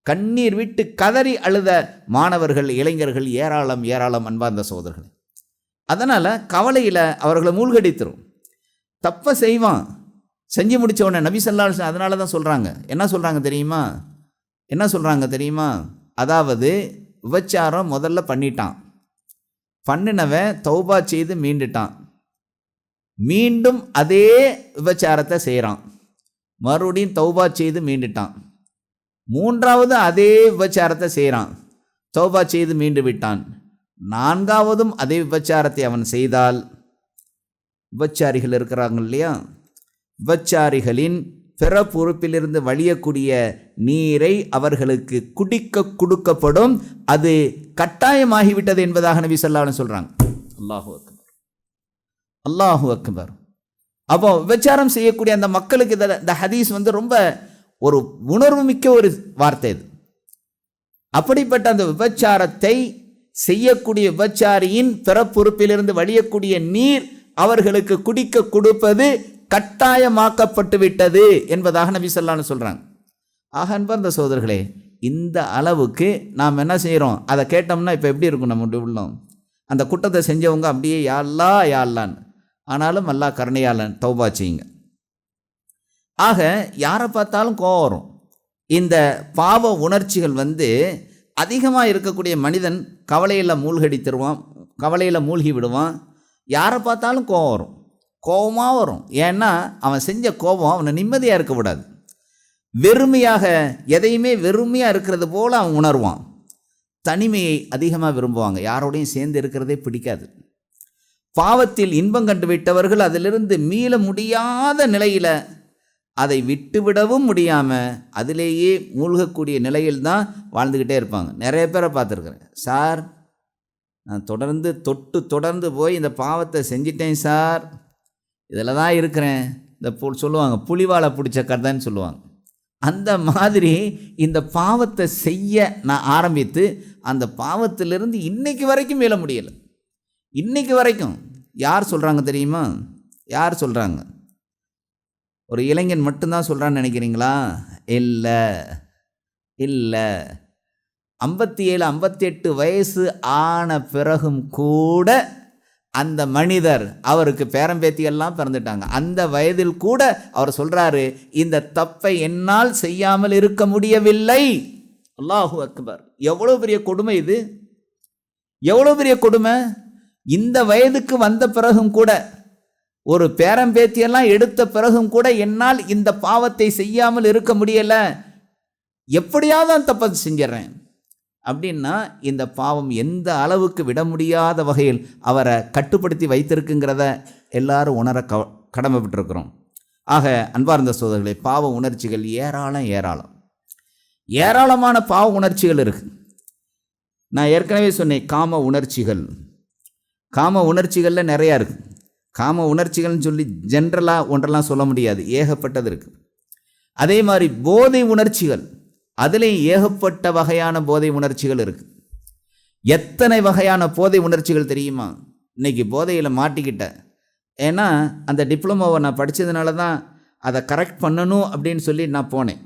கண்ணீர் விட்டு கதறி அழுத மாணவர்கள், இளைஞர்கள் ஏராளம் ஏராளம் அன்பார்ந்த சகோதரர்கள். அதனால் கவலையில் அவர்களை மூழ்கடித்துரும். தப்பை செய்வான், செஞ்சு முடித்த உடனே நபி ஸல்லல்லாஹு அலைஹி வஸல்லம் அதனால தான் சொல்கிறாங்க, என்ன சொல்கிறாங்க தெரியுமா? அதாவது விபச்சாரம் முதல்ல பண்ணிட்டான், பண்ணினவன் தௌபா செய்து மீண்டுட்டான், மீண்டும் அதே விபச்சாரத்தை செய்கிறான், மறுபடியும் தௌபா செய்து மீண்டுட்டான், மூன்றாவது அதே விபச்சாரத்தை செய்கிறான், தௌபா செய்து மீண்டு விட்டான், நான்காவதும் அதே விபச்சாரத்தை அவன் செய்தால், விபச்சாரிகள் இருக்கிறாங்க இல்லையா, விபச்சாரிகளின் பிற பொறுப்பிலிருந்து வழியக்கூடிய நீரை அவர்களுக்கு குடிக்க கொடுக்கப்படும், அது கட்டாயமாகிவிட்டது என்பதாக நபி ஸல்லல்லாஹு அலைஹி சொல்கிறாங்க. அல்லாஹு அக்பர், அல்லாஹு அக்பர். அப்போ விபச்சாரம் செய்யக்கூடிய அந்த மக்களுக்கு இந்த ஹதீஸ் ரொம்ப ஒரு உணர்வு மிக்க ஒரு வார்த்தை. இது அப்படிப்பட்ட அந்த விபச்சாரத்தை செய்யக்கூடிய விபச்சாரியின் பிற பொறுப்பிலிருந்து வழியக்கூடிய நீர் அவர்களுக்கு குடிக்க கொடுப்பது கட்டாயமாக்கப்பட்டு விட்டது என்பதாக நபி ஸல்லல்லாஹு அலைஹி சொல்கிறாங்க. ஆக அன்பார்ந்த சகோதரர்களே, இந்த அளவுக்கு நாம் என்ன செய்கிறோம், அதை கேட்டோம்னா இப்போ எப்படி இருக்கும் நம்முடைய உள்ளம்? அந்த குற்றத்தை செஞ்சவங்க அப்படியே யா அல்லாஹ் யா அல்லாஹ்னு, ஆனாலும் அல்லாஹ் கருணையாளன், தௌபா செய்யுங்க. ஆக யாரை பார்த்தாலும் கோவம் வரும். இந்த பாவ உணர்ச்சிகள் அதிகமாக இருக்கக்கூடிய மனிதன் கவலையில் மூழ்கடித்துருவான், கவலையில் மூழ்கி விடுவான். யாரை பார்த்தாலும் கோவம் வரும், கோபமாக வரும். ஏன்னா அவன் செஞ்ச கோபம் அவனை நிம்மதியாக இருக்க விடாது. வெறுமையாக, எதையுமே வெறுமையாக இருக்கிறது போல் அவன் உணர்வான். தனிமையை அதிகமாக விரும்புவாங்க, யாரோடையும் சேர்ந்து இருக்கிறதே பிடிக்காது. பாவத்தில் இன்பம் கண்டு விட்டவர்கள் அதிலிருந்து மீள முடியாத நிலையில், அதை விட்டுவிடவும் முடியாமல் அதிலேயே மூழ்கக்கூடிய நிலையில் தான் வாழ்ந்துக்கிட்டே இருப்பாங்க. நிறைய பேரை பார்த்துருக்குறேன். சார் நான் தொடர்ந்து போய் இந்த பாவத்தை செஞ்சிட்டேன் சார், இதில் தான் இருக்கிறேன். இந்த சொல்லுவாங்க புலிவாலை பிடிச்ச கதைன்னு சொல்லுவாங்க. அந்த மாதிரி இந்த பாவத்தை செய்ய நான் ஆரம்பித்து அந்த பாவத்திலிருந்து இன்னைக்கு வரைக்கும் மீள முடியலை. இன்னைக்கு வரைக்கும். யார் சொல்கிறாங்க தெரியுமா? யார் சொல்கிறாங்க? ஒரு இளைஞன் மட்டும்தான் சொல்கிறான்னு நினைக்கிறீங்களா? இல்லை, 57 58 வயசு ஆன பிறகும் கூட அந்த மனிதர், அவருக்கு பேரம்பேத்தியெல்லாம் பிறந்துட்டாங்க, அந்த வயதில் கூட அவர் சொல்கிறாரு, இந்த தப்பை என்னால் செய்யாமல் இருக்க முடியவில்லை. அல்லாஹு அக்பர்! எவ்வளோ பெரிய கொடுமை இது! எவ்வளோ பெரிய கொடுமை! இந்த வயதுக்கு வந்த பிறகும் கூட, ஒரு பேரம்பேத்தியெல்லாம் எடுத்த பிறகும் கூட என்னால் இந்த பாவத்தை செய்யாமல் இருக்க முடியலை, எப்படியாவது அந்த தப்பை செஞ்சிடறேன் அப்படின்னா இந்த பாவம் எந்த அளவுக்கு விட முடியாத வகையில் அவரை கட்டுப்படுத்தி வைத்திருக்குங்கிறத எல்லாரும் உணர கடமைப்பட்டிருக்கிறோம். ஆக அன்பார்ந்த சகோதரர்களே, பாவ உணர்ச்சிகள் ஏராளமான பாவ உணர்ச்சிகள் இருக்குது. நான் ஏற்கனவே சொன்னேன், காம உணர்ச்சிகளில் நிறையா இருக்குது. காம உணர்ச்சிகள்னு சொல்லி ஜென்ரலாக ஒன்றெல்லாம் சொல்ல முடியாது, ஏகப்பட்டது இருக்குது. அதே மாதிரி போதை உணர்ச்சிகள், அதுலேயும் ஏகப்பட்ட வகையான போதை உணர்ச்சிகள் இருக்குது. எத்தனை வகையான போதை உணர்ச்சிகள் தெரியுமா? இன்றைக்கி போதையில் மாட்டிக்கிட்டேன். ஏன்னா அந்த டிப்ளமோவை நான் படித்ததுனால தான் அதை கரெக்ட் பண்ணணும் அப்படின்னு சொல்லி நான் போனேன்.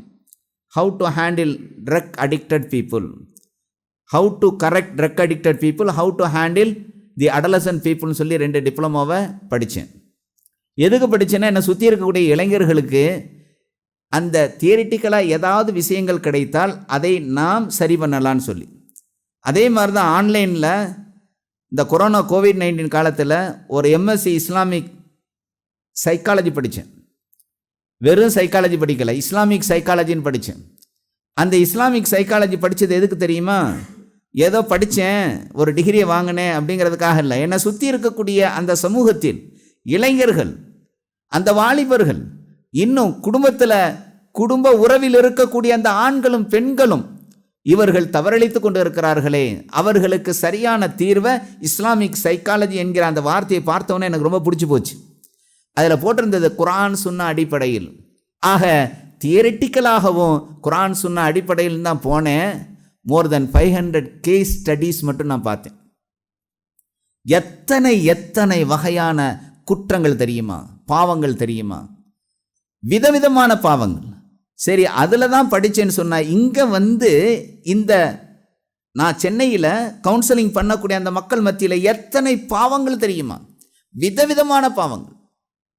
How to handle drug addicted people, how to correct drug addicted people, how to handle the adolescent பீப்புள்னு சொல்லி 2 டிப்ளமோவை படித்தேன். எதுக்கு படித்தேன்னா, என்னை சுற்றி இருக்கக்கூடிய இளைஞர்களுக்கு அந்த தியரிட்டிக்கலாக ஏதாவது விஷயங்கள் கிடைத்தால் அதை நாம் சரி பண்ணலான்னு சொல்லி. அதே மாதிரி தான் ஆன்லைனில் இந்த கொரோனா COVID-19 காலத்தில் ஒரு MSc இஸ்லாமிக் சைக்காலஜி படித்தேன். வெறும் சைக்காலஜி படிக்கலை, இஸ்லாமிக் சைக்காலஜின்னு படித்தேன். அந்த இஸ்லாமிக் சைக்காலஜி படித்தது எதுக்கு தெரியுமா? ஏதோ படித்தேன், ஒரு டிகிரியை வாங்கினேன் அப்படிங்கிறதுக்காக இல்லை. என்னை சுற்றி இருக்கக்கூடிய அந்த சமூகத்தில் இளைஞர்கள், அந்த வாலிபர்கள், இன்னும் குடும்ப உறவில் இருக்கக்கூடிய அந்த ஆண்களும் பெண்களும் இவர்கள் தவறளித்து கொண்டு இருக்கிறார்களே, அவர்களுக்கு சரியான தீர்வை இஸ்லாமிக் சைக்காலஜி என்கிற அந்த வார்த்தையை பார்த்தோன்னே எனக்கு ரொம்ப பிடிச்சி போச்சு. அதில் போட்டிருந்தது குர்ஆன் சுன்னா அடிப்படையில். ஆக தியரிட்டிக்கலாகவும் குர்ஆன் சுன்னா அடிப்படையில் தான் போனேன். மோர் தென் 500 கேஸ் ஸ்டடீஸ் மட்டும் நான் பார்த்தேன். எத்தனை வகையான குற்றங்கள் தெரியுமா, பாவங்கள் தெரியுமா, விதவிதமான பாவங்கள். சரி, அதில் தான் படித்தேன்னு சொன்னால், இங்கே இந்த நான் சென்னையில் கவுன்சிலிங் பண்ணக்கூடிய அந்த மக்கள் மத்தியில் எத்தனை பாவங்கள் தெரியுமா? விதவிதமான பாவங்கள்,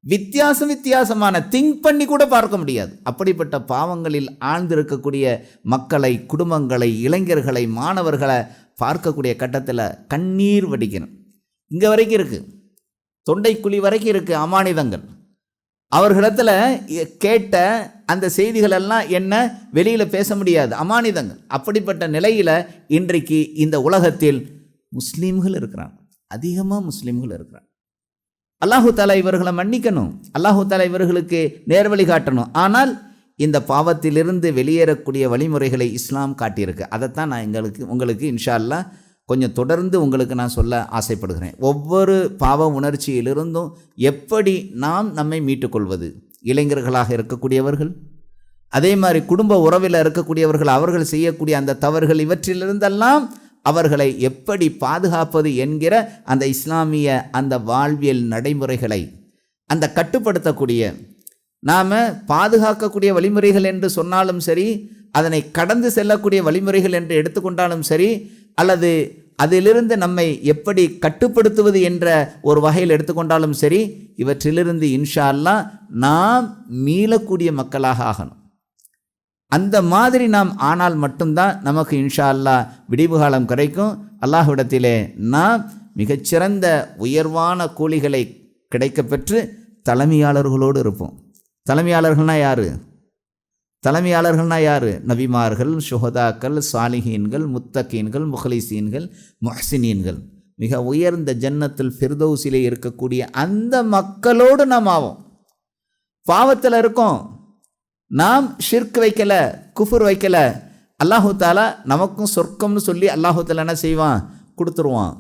வித்தியாசமான, திங்க் பண்ணி கூட பார்க்க முடியாது அப்படிப்பட்ட பாவங்களில் ஆழ்ந்திருக்கக்கூடிய மக்களை, குடும்பங்களை, இளைஞர்களை, மாணவர்களை பார்க்கக்கூடிய கட்டத்தில் கண்ணீர் வடிக்கணும். இங்கே வரைக்கும் இருக்குது, தொண்டைக்குழி வரைக்கும் இருக்குது அமானிதங்கள். அவர்களிடத்தில் கேட்ட அந்த செய்திகள் எல்லாம் என்ன வெளியில் பேச முடியாது, அமானிதங்கள். அப்படிப்பட்ட நிலையில் இன்றைக்கு இந்த உலகத்தில் முஸ்லீம்கள் இருக்கிறாங்க, அதிகமாக முஸ்லீம்கள் இருக்கிறாங்க. அல்லாஹு தாலா இவர்களை மன்னிக்கணும், அல்லாஹு தாலா இவர்களுக்கு நேர்வழி காட்டணும். ஆனால் இந்த பாவத்திலிருந்து வெளியேறக்கூடிய வழிமுறைகளை இஸ்லாம் காட்டியிருக்கு. அதைத்தான் நான் உங்களுக்கு இன்ஷா அல்லாஹ் கொஞ்சம் தொடர்ந்து உங்களுக்கு நான் சொல்ல ஆசைப்படுகிறேன். ஒவ்வொரு பாவ உணர்ச்சியிலிருந்தும் எப்படி நாம் நம்மை மீட்டுக்கொள்வது, இளைஞர்களாக இருக்கக்கூடியவர்கள், அதே மாதிரி குடும்ப உறவில் இருக்கக்கூடியவர்கள், அவர்கள் செய்யக்கூடிய அந்த தவறுகள், இவற்றிலிருந்தெல்லாம் அவர்களை எப்படி பாதுகாப்பது என்கிற அந்த இஸ்லாமிய அந்த வாழ்வியல் நடைமுறைகளை அந்த கட்டுப்படுத்தக்கூடிய, நாம் பாதுகாக்கக்கூடிய வழிமுறைகள் என்று சொன்னாலும் சரி, அதனை கடந்து செல்லக்கூடிய வழிமுறைகள் என்று எடுத்துக்கொண்டாலும் சரி, அல்லது அதிலிருந்து நம்மை எப்படி கட்டுப்படுத்துவது என்ற ஒரு வகையில் எடுத்துக்கொண்டாலும் சரி, இவற்றிலிருந்து இன்ஷா அல்லாஹ் நாம் மீளக்கூடிய மக்களாக ஆகணும். அந்த மாதிரி நாம் ஆனால் மட்டும்தான் நமக்கு இன்ஷா அல்லாஹ் விடிவு காலம் கிடைக்கும். அல்லாஹ்விடத்திலே நாம் மிகச்சிறந்த உயர்வான கூலிகளை கிடைக்கப்பெற்று தலைமையாளர்களோடு இருப்போம். தலைமையாளர்கள்னா யார்? நபிமார்கள், சுஹதாக்கள், சாலிஹீன்கள், முத்தகீன்கள், முஹ்லிசீன்கள், முஹ்சினீன்கள், மிக உயர்ந்த ஜன்னத்துல் ஃபிர்தௌஸிலே இருக்கக்கூடிய அந்த மக்களோடு நாம் ஆவோம். பாவத்தில் இருக்கோம், நாம் ஷிர்க் வைக்கலை, குஃபுர் வைக்கலை, அல்லாஹு தாலா நமக்கும் சொர்க்கம்னு சொல்லி அல்லாஹு தாலா என்ன செய்வான்? கொடுத்துருவான்.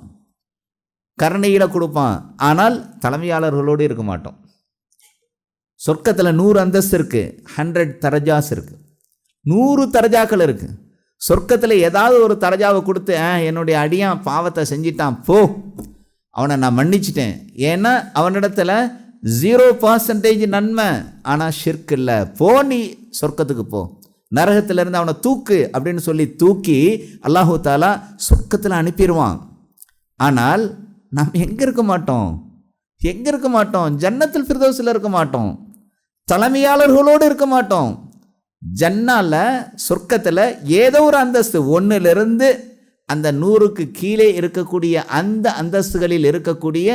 கருணையில் கொடுப்பான். ஆனால் தலைமையாளர்களோடு இருக்க மாட்டோம். சொர்க்கத்தில் 100 அந்தஸ்து இருக்குது, 100 தரஜாஸ் இருக்குது, 100 தரஜாக்கள் இருக்குது. சொர்க்கத்தில் ஏதாவது ஒரு தரஜாவை கொடுத்து என்னுடைய அடியான் பாவத்தை செஞ்சிட்டான் போ, அவனை நான் மன்னிச்சிட்டேன், ஏன்னா அவனிடத்துல 0% நன்மை, ஆனால் ஷிர்க் இல்லை, போ நீ சொர்க்கத்துக்கு போ, நரகத்திலிருந்து அவனை தூக்கு அப்படின்னு சொல்லி தூக்கி அல்லாஹு தாலா சொர்க்கத்தில் அனுப்பிடுவான். ஆனால் நாம் எங்கே இருக்க மாட்டோம்? ஜன்னத்துல் ஃபிர்தௌஸில் இருக்க மாட்டோம், தலைமையாளர்களோடு இருக்க மாட்டோம். ஜன்னால சொர்க்கத்தில் ஏதோ ஒரு அந்தஸ்து 1லிருந்து அந்த 100க்கு கீழே இருக்கக்கூடிய அந்த அந்தஸ்துகளில் இருக்கக்கூடிய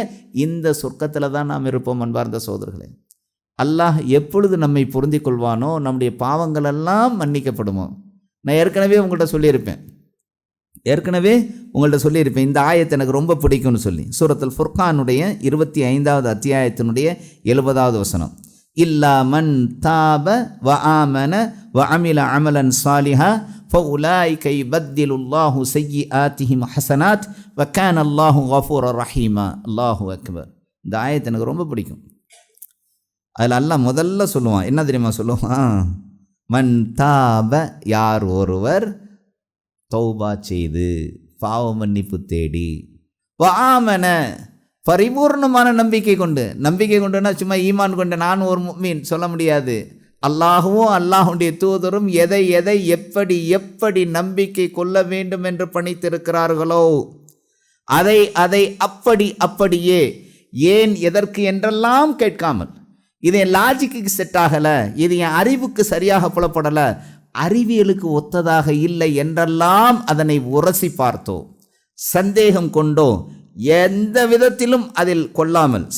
இந்த சொர்க்கத்தில் தான் நாம் இருப்போம். அன்பார்ந்த சகோதரர்களே, அல்லாஹ் எப்பொழுது நம்மை பொருந்தி கொள்வானோ நம்முடைய பாவங்கள் எல்லாம் மன்னிக்கப்படுமோ. நான் ஏற்கனவே உங்கள்கிட்ட சொல்லியிருப்பேன், இந்த ஆயத்தை எனக்கு ரொம்ப பிடிக்கும்னு சொல்லி. சூரத்துல் ஃபுர்கானுடைய 25வது அத்தியாயத்தினுடைய 70வது வசனம், இல்லா மன் தாப வ ஆமன வ அமில அமலன் சாலிஹா ஃபஉலாயிக யுபத்திலுல்லாஹு ஸய்யிஆத்திஹிம் ஹஸனாத் வ கான அல்லாஹு கஃபூரர் ரஹீமா. அல்லாஹு அக்பர். இந்த ஆயத்தை எனக்கு ரொம்ப பிடிக்கும். அதில் அல்லாஹ் முதல்ல சொல்லுவான், என்ன தெரியுமா சொல்லுவான்? மன் தாப, யார் ஒருவர் தௌபா செய்து பாவ மன்னிப்பு தேடி, வ ஆமன, பரிபூர்ணமான நம்பிக்கை கொண்டுன்னா சும்மா ஈமான் கொண்டு நான் ஒரு முஃமின் சொல்ல முடியாது. அல்லாஹுவும் அல்லாஹுடைய தூதரும் எதை எப்படி நம்பிக்கை கொள்ள வேண்டும் என்று பணித்திருக்கிறார்களோ அதை அப்படியே, ஏன் எதற்கு என்றெல்லாம் கேட்காமல், இது என் லாஜிக்கு செட் ஆகலை, இது என் அறிவுக்கு சரியாக புலப்படலை, அறிவியலுக்கு ஒத்ததாக இல்லை என்றெல்லாம் அதனை உரசி பார்த்தோ, சந்தேகம் கொண்டோ, எந்த விதத்திலும் அதில்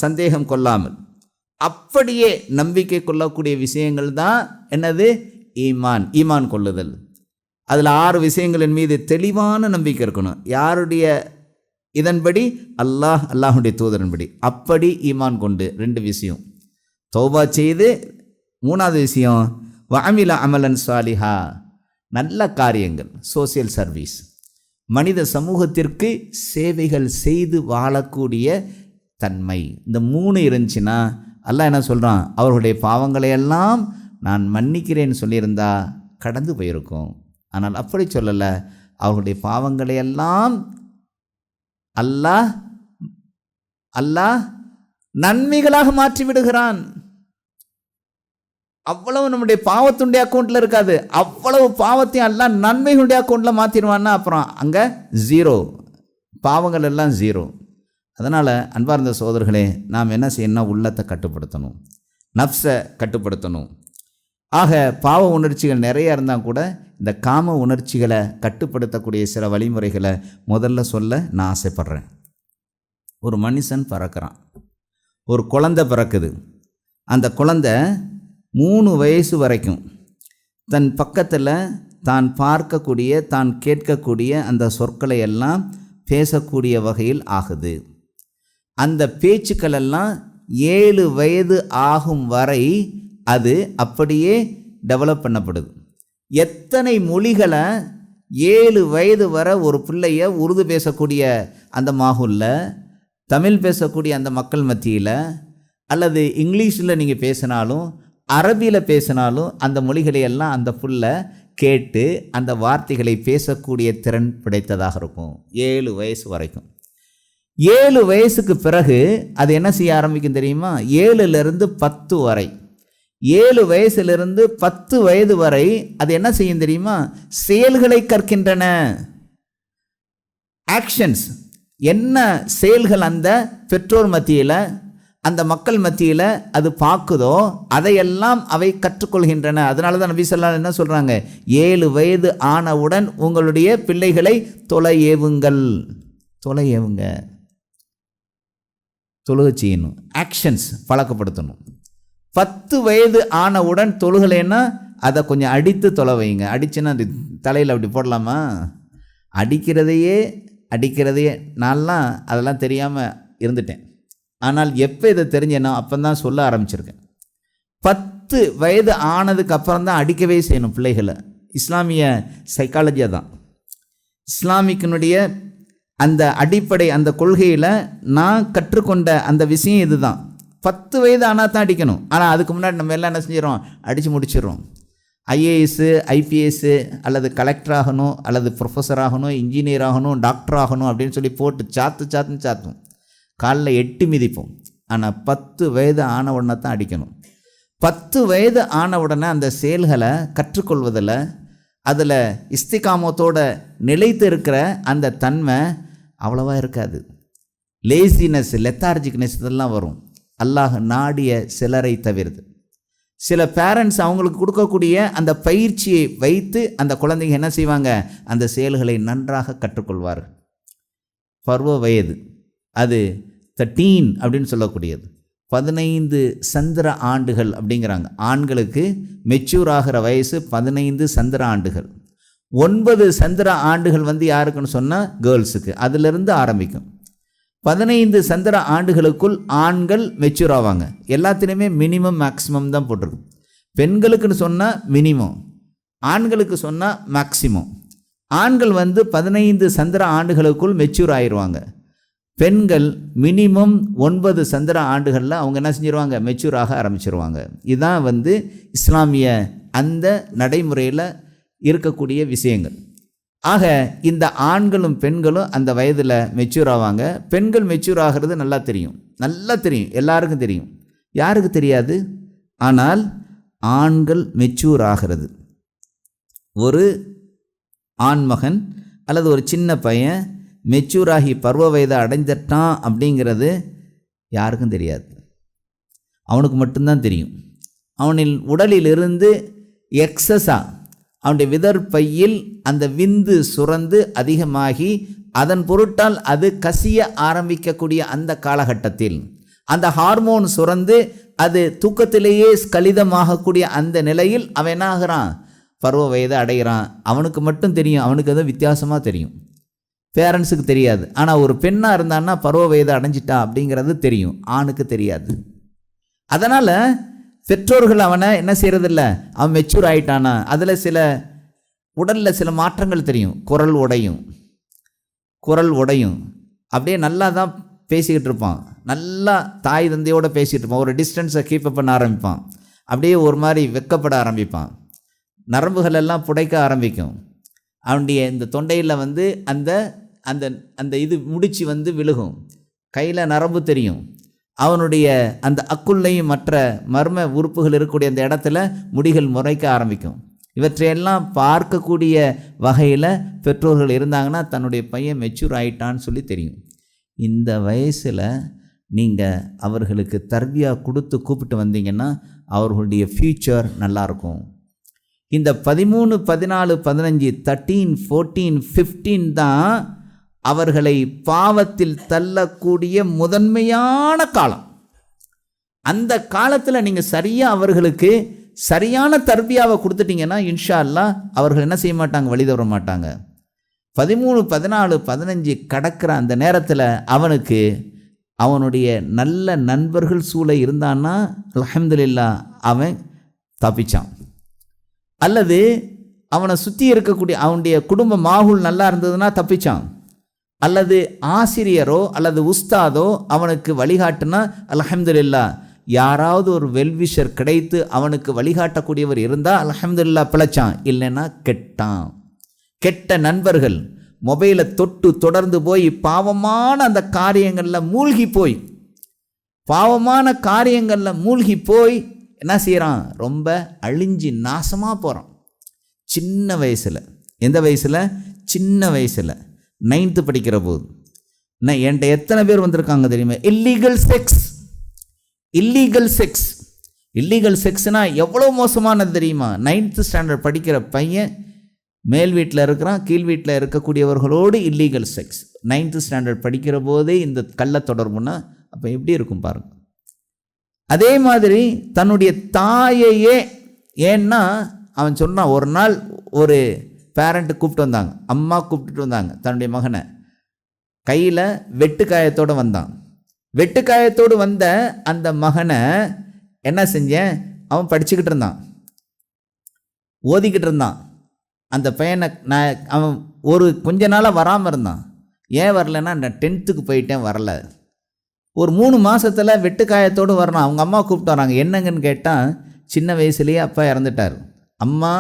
சந்தேகம் கொள்ளாமல் அப்படியே நம்பிக்கை கொள்ளக்கூடிய விஷயங்கள் தான் என்னது? ஈமான் கொள்ளுதல். அதில் 6 விஷயங்களின் மீது தெளிவான நம்பிக்கை இருக்கணும். யாருடைய இதன்படி? அல்லாஹுடைய தூதரன்படி. அப்படி ஈமான் கொண்டு 2 விஷயம் தௌபா செய்து, 3வது விஷயம் வஅமில அமலன் சாலிஹா, நல்ல காரியங்கள், சோசியல் சர்வீஸ், மனித சமூகத்திற்கு சேவைகள் செய்து வாழக்கூடிய தன்மை. இந்த 3 இருந்துச்சுன்னா அல்லாஹ் என்ன சொல்கிறான்? அவர்களுடைய பாவங்களையெல்லாம் நான் மன்னிக்கிறேன்னு சொல்லியிருந்தா கடந்து போயிருக்கும். ஆனால் அப்படி சொல்லலை. அவர்களுடைய பாவங்களையெல்லாம் அல்லாஹ் நன்மைகளாக மாற்றி விடுகிறான். அவ்வளவு நம்முடைய பாவத்துடைய அக்கௌண்ட்டில் இருக்காது, அவ்வளவு பாவத்தையும் எல்லாம் நன்மைகளுடைய அக்கௌண்ட்டில் மாற்றிடுவான்னா அப்புறம் அங்கே 0, பாவங்கள் எல்லாம் 0. அதனால் அன்பார்ந்த சகோதரர்களே, நாம் என்ன செய்யணும்னா உள்ளத்தை கட்டுப்படுத்தணும், நஃப்ஸை கட்டுப்படுத்தணும். ஆக பாவ உணர்ச்சிகள் நிறைய இருந்தால் கூட இந்த காம உணர்ச்சிகளை கட்டுப்படுத்தக்கூடிய சில வழிமுறைகளை முதல்ல சொல்ல நான் ஆசைப்படுறேன். ஒரு மனுஷன் பிறக்கிறான், ஒரு குழந்தை பிறக்குது. அந்த குழந்தை 3 வயசு வரைக்கும் தன் பக்கத்தில் தான் பார்க்கக்கூடிய, தான் கேட்கக்கூடிய அந்த சொற்களை எல்லாம் பேசக்கூடிய வகையில் ஆகுது. அந்த பேச்சுக்கள் எல்லாம் 7 வயது ஆகும் வரை அது அப்படியே டெவலப் பண்ணப்படுது. எத்தனை மொழிகளை 7 வயது வரை ஒரு பிள்ளைய உருது பேசக்கூடிய அந்த மாகுல்ல, தமிழ் பேசக்கூடிய அந்த மக்கள் மத்தியில், அல்லது இங்கிலீஷில் நீங்கள் பேசினாலும் அரபியில் பேசினாலும் அந்த மொழிகளை எல்லாம் அந்த புள்ள கேட்டு அந்த வார்த்தைகளை பேசக்கூடிய திறன் படைத்ததாக இருக்கும் 7 வயசு வரைக்கும். 7 வயசுக்கு பிறகு அது என்ன செய்ய ஆரம்பிக்கும் தெரியுமா? 7லிருந்து 10 வரை, 7 வயசிலிருந்து 10 வயது வரை அது என்ன செய்யும் தெரியுமா? செயல்களை கற்கின்றன. ஆக்ஷன்ஸ், என்ன செயல்கள் அந்த பெற்றோர் மத்தியில், அந்த மக்கள் மத்தியில் அது பார்க்குதோ அதையெல்லாம் அவை கற்றுக்கொள்கின்றன. அதனால தான் நபி ஸல்லல்லாஹு அலைஹி வஸல்லம் என்ன சொல்கிறாங்க? 7 வயது ஆனவுடன் உங்களுடைய பிள்ளைகளை தொலை ஏவுங்க, தொழுகை செய்யணும், ஆக்ஷன்ஸ் பழக்கப்படுத்தணும். 10 வயது ஆனவுடன் தொழுகலைன்னா அதை கொஞ்சம் அடித்து தொலை வைங்க. அடிச்சுன்னா அது தலையில் அப்படி போடலாமா? அடிக்கிறதையே நான்லாம் அதெல்லாம் தெரியாமல் இருந்துட்டேன். ஆனால் எப்போ இதை தெரிஞ்சேன்னா அப்போ தான் சொல்ல ஆரம்பிச்சிருக்கேன். 10 வயது ஆனதுக்கு அப்புறம் தான் அடிக்கவே செய்யணும் பிள்ளைகளை. இஸ்லாமிய சைக்காலஜியாக தான், இஸ்லாமிக்கினுடைய அந்த அடிப்படை அந்த கொள்கையில் நான் கற்றுக்கொண்ட அந்த விஷயம் இதுதான். 10 வயது ஆனால் தான் அடிக்கணும். ஆனால் அதுக்கு முன்னாடி நம்ம எல்லாம் என்ன செஞ்சிடறோம், அடித்து முடிச்சிடுறோம். ஐஏஎஸ்ஸு, ஐபிஎஸ்ஸு அல்லது கலெக்டர் ஆகணும், அல்லது ப்ரொஃபஸர் ஆகணும், இன்ஜினியர் ஆகணும், டாக்டர் ஆகணும் அப்படின்னு சொல்லி போட்டு சாத்தும். காலில் 8 மிதிப்போம். ஆனால் 10 வயது ஆன உடனே தான் அடிக்கணும். 10 வயது ஆன உடனே அந்த செயல்களை கற்றுக்கொள்வதில், அதில் இஸ்திகாமத்தோட நிலைத்து இருக்கிற அந்த தன்மை அவ்வளவா இருக்காது. லேசினஸ், லெத்தார்ஜிக்னஸ் இதெல்லாம் வரும். அல்லாஹ் நாடிய சிலரை தவிர்த்து. சில பேரண்ட்ஸ் அவங்களுக்கு கொடுக்கக்கூடிய அந்த பயிற்சியை வைத்து அந்த குழந்தைங்க என்ன செய்வாங்க, அந்த செயல்களை நன்றாக கற்றுக்கொள்வார்கள். பருவ வயது அது 13 அப்படின்னு சொல்லக்கூடியது. 15 சந்திர ஆண்டுகள் அப்படிங்கிறாங்க. ஆண்களுக்கு மெச்சூர் ஆகிற வயசு 15 சந்திர ஆண்டுகள். 9 சந்திர ஆண்டுகள் யாருக்குன்னு சொன்னால் கேர்ள்ஸுக்கு. அதிலிருந்து ஆரம்பிக்கும். 15 சந்திர ஆண்டுகளுக்குள் ஆண்கள் மெச்சூர் ஆவாங்க. எல்லாத்துலேயுமே மினிமம் மேக்ஸிமம் தான் போட்டிருக்கு. பெண்களுக்குன்னு சொன்னால் மினிமம், ஆண்களுக்கு சொன்னால் மேக்ஸிமம். ஆண்கள் 15 சந்திர ஆண்டுகளுக்குள் மெச்சூர் ஆயிடுவாங்க. பெண்கள் மினிமம் 9 சந்திர ஆண்டுகளில் அவங்க என்ன செஞ்சிருவாங்க, மெச்சூர் ஆக ஆரம்பிச்சிருவாங்க. இதுதான் இஸ்லாமிய அந்த நடைமுறையில் இருக்கக்கூடிய விஷயங்கள். ஆக இந்த ஆண்களும் பெண்களும் அந்த வயதில் மெச்சூர் ஆவாங்க. பெண்கள் மெச்சூர் ஆகிறது நல்லா தெரியும், எல்லாருக்கும் தெரியும். யாருக்கு தெரியாது? ஆனால் ஆண்கள் மெச்சூர் ஆகிறது, ஒரு ஆண்மகன் அல்லது ஒரு சின்ன பையன் மெச்சூராகி பருவ வயதை அடைஞ்சிட்டான் அப்படிங்கிறது யாருக்கும் தெரியாது. அவனுக்கு மட்டும்தான் தெரியும். அவனில் உடலிலிருந்து எக்ஸஸாக அவனுடைய விதற்பையில் அந்த விந்து சுரந்து அதிகமாகி அதன் பொருட்டால் அது கசிய ஆரம்பிக்கக்கூடிய அந்த காலகட்டத்தில் அந்த ஹார்மோன் சுரந்து அது தூக்கத்திலேயே ஸ்கலிதமாகக்கூடிய அந்த நிலையில் அவன் என்ன ஆகிறான், பருவ வயதை அடைகிறான். அவனுக்கு மட்டும் தெரியும், அவனுக்கு அது வித்தியாசமாக தெரியும், பேரண்ட்ஸுக்கு தெரியாது. ஆனால் ஒரு பெண்ணாக இருந்தான்னா பருவ வயதை அடைஞ்சிட்டா அப்படிங்கிறது தெரியும், ஆணுக்கு தெரியாது. அதனால் பெற்றோர்கள் அவனை என்ன செய்கிறதில்ல, அவன் மெச்சூர் ஆகிட்டானா அதில் சில உடலில் சில மாற்றங்கள் தெரியும். குரல் உடையும், அப்படியே நல்லா தான் பேசிக்கிட்டு இருப்பான், நல்லா தாய் தந்தையோடு பேசிகிட்டு இருப்பான். ஒரு டிஸ்டன்ஸை கீப்பப் பண்ண ஆரம்பிப்பான், அப்படியே ஒரு மாதிரி வெக்கப்பட ஆரம்பிப்பான், நரம்புகள் எல்லாம் புடைக்க ஆரம்பிக்கும். அவனுடைய இந்த தொண்டையில் அந்த அந்த அந்த இது முடிச்சு விழுகும், கையில் நரம்பு தெரியும். அவனுடைய அந்த அக்குள்ளையும் மற்ற மர்ம உறுப்புகள் இருக்கக்கூடிய அந்த இடத்துல முடிகள் முறைக்க ஆரம்பிக்கும். இவற்றையெல்லாம் பார்க்கக்கூடிய வகையில் பெற்றோர்கள் இருந்தாங்கன்னா தன்னுடைய பையன் மெச்சூர் ஆகிட்டான்னு சொல்லி தெரியும். இந்த வயசில் நீங்கள் அவர்களுக்கு தர்பியா கொடுத்து கூப்பிட்டு வந்தீங்கன்னா அவர்களுடைய ஃப்யூச்சர் நல்லாயிருக்கும். இந்த 13, 14, 15, 13, 14, 15 தான் அவர்களை பாவத்தில் தள்ளக்கூடிய முதன்மையான காலம். அந்த காலத்தில் நீங்கள் சரியாக அவர்களுக்கு சரியான தர்பியாவை கொடுத்துட்டீங்கன்னா இன்ஷா அல்லாஹ் அவர்கள் என்ன செய்ய மாட்டாங்க, வழி தவற மாட்டாங்க. 13, 14, 15 கடக்கிற அந்த நேரத்தில் அவனுக்கு அவனுடைய நல்ல நண்பர்கள் சூழ இருந்தான்னா அல்ஹம்துலில்லாஹ் அவன் தப்பிச்சான். அல்லது அவனை சுற்றி இருக்கக்கூடிய அவனுடைய குடும்ப மாஹூல் நல்லா இருந்ததுன்னா தப்பிச்சான். அல்லது ஆசிரியரோ அல்லது உஸ்தாதோ அவனுக்கு வழிகாட்டுனா அல்ஹம்துலில்லாஹ். யாராவது ஒரு வெல்விஷர் கிடைத்து அவனுக்கு வழிகாட்டக்கூடியவர் இருந்தால் அல்ஹம்துலில்லாஹ் பிழைச்சான், இல்லைன்னா கெட்டான். கெட்ட நண்பர்கள் மொபைலை தொட்டு தொடர்ந்து போய் பாவமான அந்த காரியங்களில் மூழ்கி போய் என்ன செய்கிறான், ரொம்ப அழிஞ்சி நாசமாக போகிறான். சின்ன வயசில், எந்த வயசில், சின்ன வயசில் 9th படிக்கிற போது. என்கிட்ட எத்தனை பேர் வந்திருக்காங்க தெரியுமா, இல்லீகல் செக்ஸ்னால் எவ்வளோ மோசமானது தெரியுமா. 9th ஸ்டாண்டர்ட் படிக்கிற பையன் மேல் வீட்டில் இருக்கிறான், கீழ் வீட்டில் இருக்கக்கூடியவர்களோடு இல்லீகல் செக்ஸ். 9th ஸ்டாண்டர்ட் படிக்கிற போதே இந்த கள்ள தொடர்புன்னா அப்போ எப்படி இருக்கும் பாருங்க. அதே மாதிரி தன்னுடைய தாயையே, ஏன்னா அவன் சொன்னான், ஒரு நாள் ஒரு பேரண்ட்டு கூப்பிட்டு வந்தாங்க, அம்மா கூப்பிட்டுட்டு வந்தாங்க தன்னுடைய மகனை, கையில் வெட்டுக்காயத்தோடு வந்தான். வெட்டுக்காயத்தோடு வந்த அந்த மகனை என்ன செஞ்சேன், அவன் படிச்சுக்கிட்டு இருந்தான், ஓதிக்கிட்டு இருந்தான். அந்த பையனை அவன் கொஞ்ச நாளாக வராமல் இருந்தான். ஏன் வரலன்னா நான் 10th போயிட்டேன் வரல. ஒரு 3 மாதத்தில் வெட்டுக்காயத்தோடு வரணும். அவங்க அம்மா கூப்பிட்டு வராங்க. என்னங்கன்னு கேட்டால், சின்ன வயசுலேயே அப்பா இறந்துட்டார். அம்மா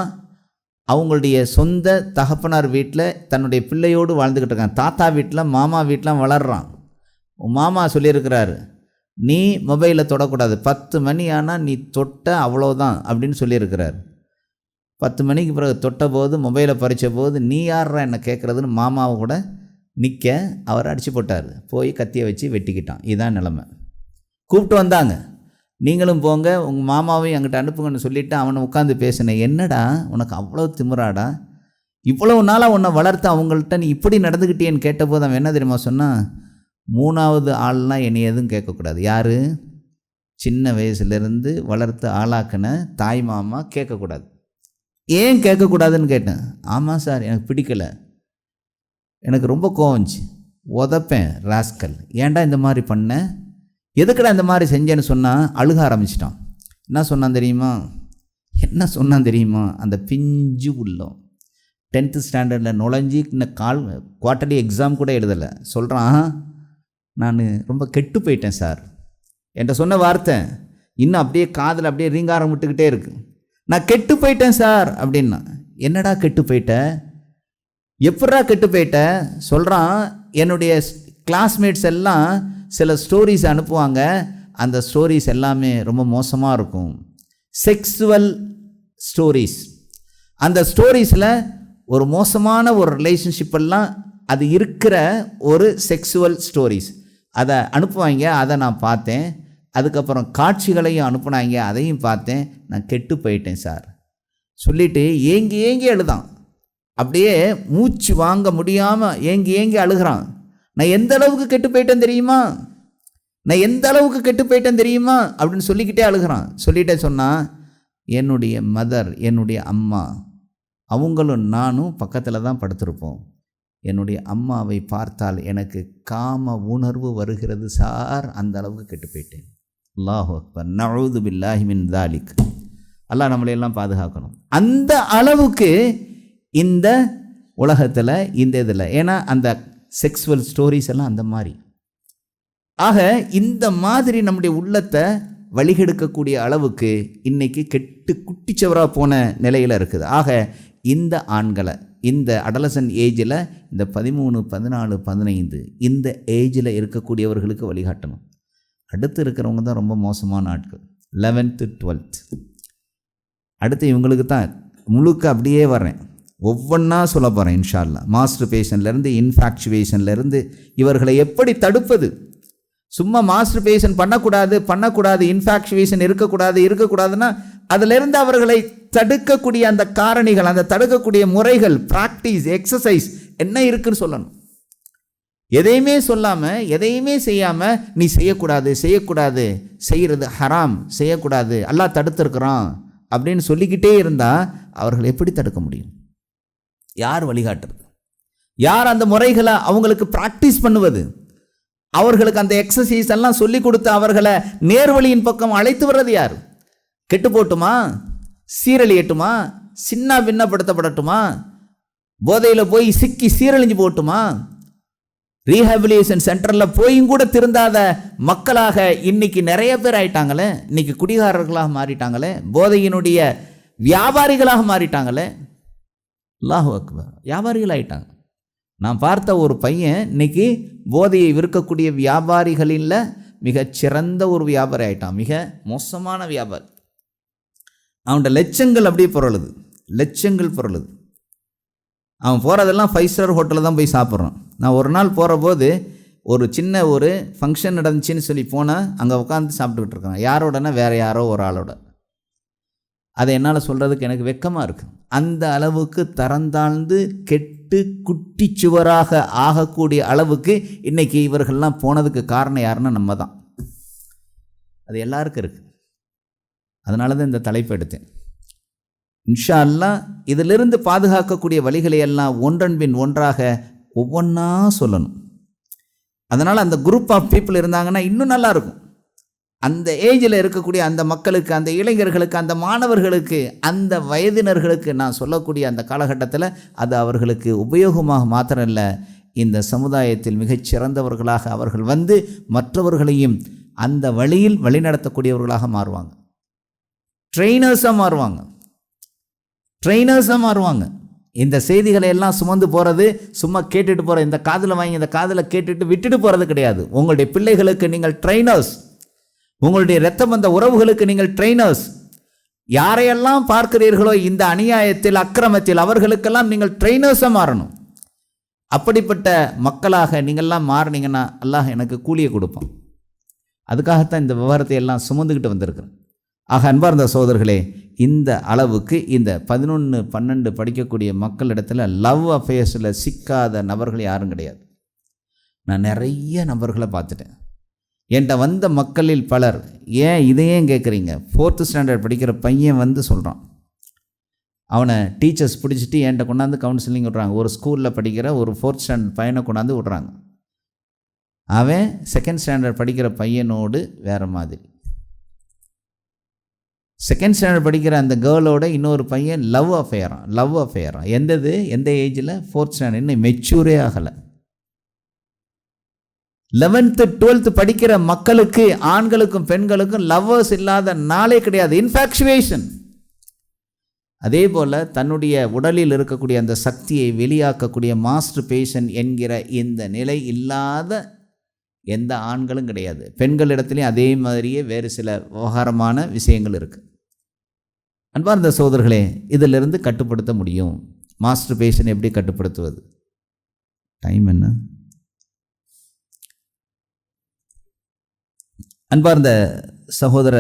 அவங்களுடைய சொந்த தகப்பனார் வீட்டில் தன்னுடைய பிள்ளையோடு வாழ்ந்துக்கிட்டு இருக்காங்க. தாத்தா வீட்டில் மாமா வீட்டில் வளர்றான். மாமா சொல்லியிருக்கிறாரு, நீ மொபைலை தொடக்கூடாது, 10 மணி ஆனால் நீ தொட்ட அவ்வளோதான் அப்படின்னு சொல்லியிருக்கிறார். 10 மணிக்கு பிறகு தொட்ட போது மொபைலை பறித்த போது நீ யார்ரா என்ன கேட்குறதுன்னு மாமாவை கூட நிற்க அவர் அடித்து போட்டார். போய் கத்தியை வச்சு வெட்டிக்கிட்டான். இதுதான் நிலைமை. கூப்பிட்டு வந்தாங்க, நீங்களும் போங்க உங்கள் மாமாவையும் என்கிட்ட அனுப்புங்கன்னு சொல்லிவிட்டு அவனை உட்காந்து பேசினேன். என்னடா உனக்கு அவ்வளோ திமிராடா, இவ்வளவு நாளாக உன்னை வளர்த்து அவங்கள்ட்ட நீ இப்படி நடந்துக்கிட்டேன்னு கேட்டபோது அவன் என்ன தெரியுமா சொன்னான், 3வது ஆள்லாம் என்னை எதுவும் கேட்கக்கூடாது. யார்? சின்ன வயசுலேருந்து வளர்த்து ஆளாக்கின தாய் மாமா கேட்கக்கூடாது. ஏன் கேட்கக்கூடாதுன்னு கேட்டேன். ஆமாம் சார், எனக்கு பிடிக்கலை, எனக்கு ரொம்ப கோவஞ்சி, உதப்பேன் ராஸ்கல், ஏன்டா இந்த மாதிரி பண்ண, எதுக்குடா இந்த மாதிரி செஞ்சேன்னு சொன்னால் அழுக ஆரம்பிச்சிட்டான். என்ன சொன்னான் தெரியுமா? அந்த பிஞ்சு உள்ளம் 10th ஸ்டாண்டர்டில் நுழைஞ்சி இன்னும் குவார்ட்டர்லி எக்ஸாம் கூட எழுதலை. சொல்கிறான், நான் ரொம்ப கெட்டு போயிட்டேன் சார். என்கிட்ட சொன்ன வார்த்தை இன்னும் அப்படியே காதில் அப்படியே ரீங்காரம் விட்டுக்கிட்டே இருக்கு. நான் கெட்டு போயிட்டேன் சார் அப்படின்னா. என்னடா கெட்டு போயிட்ட, எப்படா கெட்டு போயிட்ட? சொல்கிறான், என்னுடைய கிளாஸ்மேட்ஸ் எல்லாம் சில ஸ்டோரிஸ் அனுப்புவாங்க, அந்த ஸ்டோரிஸ் எல்லாமே ரொம்ப மோசமாக இருக்கும், செக்ஸுவல் ஸ்டோரிஸ். அந்த ஸ்டோரிஸில் ஒரு மோசமான ஒரு ரிலேஷன்ஷிப்பெல்லாம் அது இருக்கிற ஒரு செக்ஸுவல் ஸ்டோரிஸ் அதை அனுப்புவாங்க. அதை நான் பார்த்தேன். அதுக்கப்புறம் காட்சிகளையும் அனுப்புனாங்க, அதையும் பார்த்தேன். நான் கெட்டு போயிட்டேன் சார் சொல்லிவிட்டு ஏங்கி எழுதான். அப்படியே மூச்சு வாங்க முடியாமல் ஏங்கி அழுகிறான். நான் எந்த அளவுக்கு கெட்டு போயிட்டேன் தெரியுமா அப்படின்னு சொல்லிக்கிட்டே அழுகிறான். சொல்லிகிட்டே சொன்னான், என்னுடைய மதர், என்னுடைய அம்மா, அவங்களும் நானும் பக்கத்தில் தான் படுத்திருப்போம். என்னுடைய அம்மாவை பார்த்தால் எனக்கு காம உணர்வு வருகிறது சார், அந்த அளவுக்கு கெட்டு போயிட்டேன். அல்லாஹு அக்பர், நஊது பில்லாஹி மின் தாலிக். அல்லாஹ் நம்மளையெல்லாம் பாதுகாக்கணும். அந்த அளவுக்கு இந்த உலகத்தில் இந்த இதில், ஏன்னா அந்த செக்ஸுவல் ஸ்டோரிஸ் எல்லாம் அந்த மாதிரி. ஆக இந்த மாதிரி நம்முடைய உள்ளத்தை வழிகெடுக்கக்கூடிய அளவுக்கு இன்றைக்கி கெட்டு குட்டிச்சவராக போன நிலையில் இருக்குது. ஆக இந்த ஆண்களை இந்த அடலசன் ஏஜில், இந்த 13, 14, 15 இந்த ஏஜில் இருக்கக்கூடியவர்களுக்கு வழிகாட்டணும். அடுத்து இருக்கிறவங்க தான் ரொம்ப மோசமான ஆட்கள். 11th 12th அடுத்து இவங்களுக்கு தான் முழுக்க அப்படியே வர்றேன், ஒவ்வொன்றா சொல்ல போகிறேன் இன்ஷா அல்லாஹ். மாஸ்டர்பேஷன்லேருந்து இன்ஃபாக்சுவேஷன்லேருந்து இவர்களை எப்படி தடுப்பது. சும்மா மாஸ்டர்பேஷன் பண்ணக்கூடாது, இன்ஃபாக்சுவேஷன் இருக்கக்கூடாதுன்னா அதிலிருந்து அவர்களை தடுக்கக்கூடிய அந்த காரணிகள், அந்த தடுக்கக்கூடிய முறைகள், ப்ராக்டிஸ், எக்ஸசைஸ் என்ன இருக்குன்னு சொல்லணும். எதையுமே சொல்லாமல், எதையுமே செய்யாமல் நீ செய்யக்கூடாது, செய்கிறது ஹராம், செய்யக்கூடாது, அல்லாஹ் தடுத்திருக்கிறான் அப்படின்னு சொல்லிக்கிட்டே இருந்தால் அவர்கள் எப்படி தடுக்க முடியும்? யார் வழிகாட்டுறது? யார் அந்த முறைகளை அவங்களுக்கு ப்ராக்டிஸ் பண்ணுவது? அவர்களுக்கு அந்த எக்ஸசைஸ் எல்லாம் சொல்லி கொடுத்து அவர்களை நேர்வழியின் பக்கம் அழைத்து வர்றது யார்? கெட்டு போட்டுமா, சீரழியட்டுமா, சின்ன பின்னப்படுத்தப்படட்டுமா, போதையில் போய் சிக்கி சீரழிஞ்சு போட்டுமா, ரீஹாபிலிட்டேஷன் சென்டரில் போயும் கூட திருந்தாத மக்களாக இன்னைக்கு நிறைய பேர் ஆயிட்டாங்களே. இன்னைக்கு குடிகாரர்களாக மாறிட்டாங்களே, போதையினுடைய வியாபாரிகளாக மாறிட்டாங்களே. அல்லாஹு அக்பர், வியாபாரிகள் ஆயிட்டாங்க. நான் பார்த்த ஒரு பையன் இன்னைக்கு போதையை விற்கக்கூடிய வியாபாரிகளில் மிகச்சிறந்த ஒரு வியாபாரி ஆயிட்டான். மிக மோசமான வியாபாரி. அவன்கிட்ட லட்சங்கள் அப்படியே புரளுது. அவன் போகிறதெல்லாம் 5 ஸ்டார் ஹோட்டலில் தான் போய் சாப்பிட்றான். நான் ஒரு நாள் போகிற போது ஒரு சின்ன ஒரு ஃபங்க்ஷன் நடந்துச்சுன்னு சொல்லி போனால் அங்கே உட்காந்து சாப்பிட்டுக்கிட்டு இருக்கான். யாரோடனா வேறு யாரோ ஒரு ஆளோட. அதை என்னால் சொல்கிறதுக்கு எனக்கு வெக்கமாக இருக்குது. அந்த அளவுக்கு தரந்தாழ்ந்து கெட்டு குட்டி சுவராக ஆகக்கூடிய அளவுக்கு இன்றைக்கி இவர்கள்லாம் போனதுக்கு காரணம் யாருன்னா நம்ம தான். அது எல்லாருக்கும் இருக்குது. அதனால தான் இந்த தலைப்பு எடுத்தேன். இன்ஷா அல்லாஹ் இதிலிருந்து பாதுகாக்கக்கூடிய வழிகளை எல்லாம் ஒன்றன் பின் ஒன்றாக ஒவ்வொன்றா சொல்லணும். அதனால் அந்த குரூப் ஆஃப் பீப்புள் இருந்தாங்கன்னா இன்னும் நல்லாயிருக்கும். அந்த ஏஜில் இருக்கக்கூடிய அந்த மக்களுக்கு, அந்த இளைஞர்களுக்கு, அந்த மாணவர்களுக்கு, அந்த வயதினர்களுக்கு நான் சொல்லக்கூடிய அந்த காலகட்டத்தில் அது அவர்களுக்கு உபயோகமாக மாத்திரம் இல்லை, இந்த சமுதாயத்தில் மிகச் சிறந்தவர்களாக அவர்கள் வந்து மற்றவர்களையும் அந்த வழியில் வழிநடத்தக்கூடியவர்களாக மாறுவாங்க. ட்ரெயினர்ஸாக மாறுவாங்க. இந்த செய்திகளை எல்லாம் சுமந்து போகிறது, சும்மா கேட்டுட்டு போகிற, இந்த காதில் வாங்கி இந்த காதில் கேட்டுட்டு விட்டுட்டு போகிறது கிடையாது. உங்களுடைய பிள்ளைகளுக்கு நீங்கள் ட்ரெயினர்ஸ், உங்களுடைய இரத்த பந்த உறவுகளுக்கு நீங்கள் ட்ரெயினர்ஸ். யாரையெல்லாம் பார்க்கிறீர்களோ இந்த அநியாயத்தில், அக்கிரமத்தில், அவர்களுக்கெல்லாம் நீங்கள் ட்ரெயினர்ஸாக மாறணும். அப்படிப்பட்ட மக்களாக நீங்கள்லாம் மாறினீங்கன்னா அல்லாஹ் எனக்கு கூலியை கொடுப்பான். அதுக்காகத்தான் இந்த விவகாரத்தை எல்லாம் சுமந்துக்கிட்டு வந்திருக்கிறேன். ஆக அன்பார்ந்த சகோதரர்களே, இந்த அளவுக்கு இந்த 11, 12 படிக்கக்கூடிய மக்களிடத்தில் லவ் அஃபேர்ஸில் சிக்காத நபர்கள் யாரும் கிடையாது. நான் நிறைய நபர்களை பார்த்துட்டேன். என்கிட்ட வந்த மக்களில் பலர், ஏன் இதையும் கேட்குறீங்க, 4th ஸ்டாண்டர்ட் படிக்கிற பையன் வந்து சொல்கிறான், அவனை டீச்சர்ஸ் பிடிச்சிட்டு என்கிட்ட கொண்டாந்து கவுன்சிலிங் விட்றாங்க. ஒரு ஸ்கூலில் படிக்கிற ஒரு 4th ஸ்டாண்டர்ட் பையனை கொண்டாந்து விட்றாங்க. அவன் 2nd ஸ்டாண்டர்ட் படிக்கிற பையனோடு வேறு மாதிரி, 2nd ஸ்டாண்டர்ட் படிக்கிற அந்த கேர்ளோட இன்னொரு பையன் லவ் அஃபேரான். எந்த ஏஜில்? 4th ஸ்டாண்டர்ட், இன்னும் மெச்சூரே ஆகலை. 11th 12th படிக்கிற மக்களுக்கு, ஆண்களுக்கும் பெண்களுக்கும் லவ்வர்ஸ் இல்லாத நாளே கிடையாது. இன்ஃபாக்சுவேஷன். அதே போல் தன்னுடைய உடலில் இருக்கக்கூடிய அந்த சக்தியை வெளியாக்கக்கூடிய மாஸ்டர்பேஷன் என்கிற இந்த நிலை இல்லாத எந்த ஆண்களும் கிடையாது. பெண்களிடத்துலையும் அதே மாதிரியே வேறு சில விவகாரமான விஷயங்கள் இருக்குது. அன்பார்ந்த சகோதரர்களே, இதிலிருந்து கட்டுப்படுத்த முடியும். மாஸ்டர்பேஷன் எப்படி கட்டுப்படுத்துவது? டைம் என்ன? அன்பார்ந்த சகோதர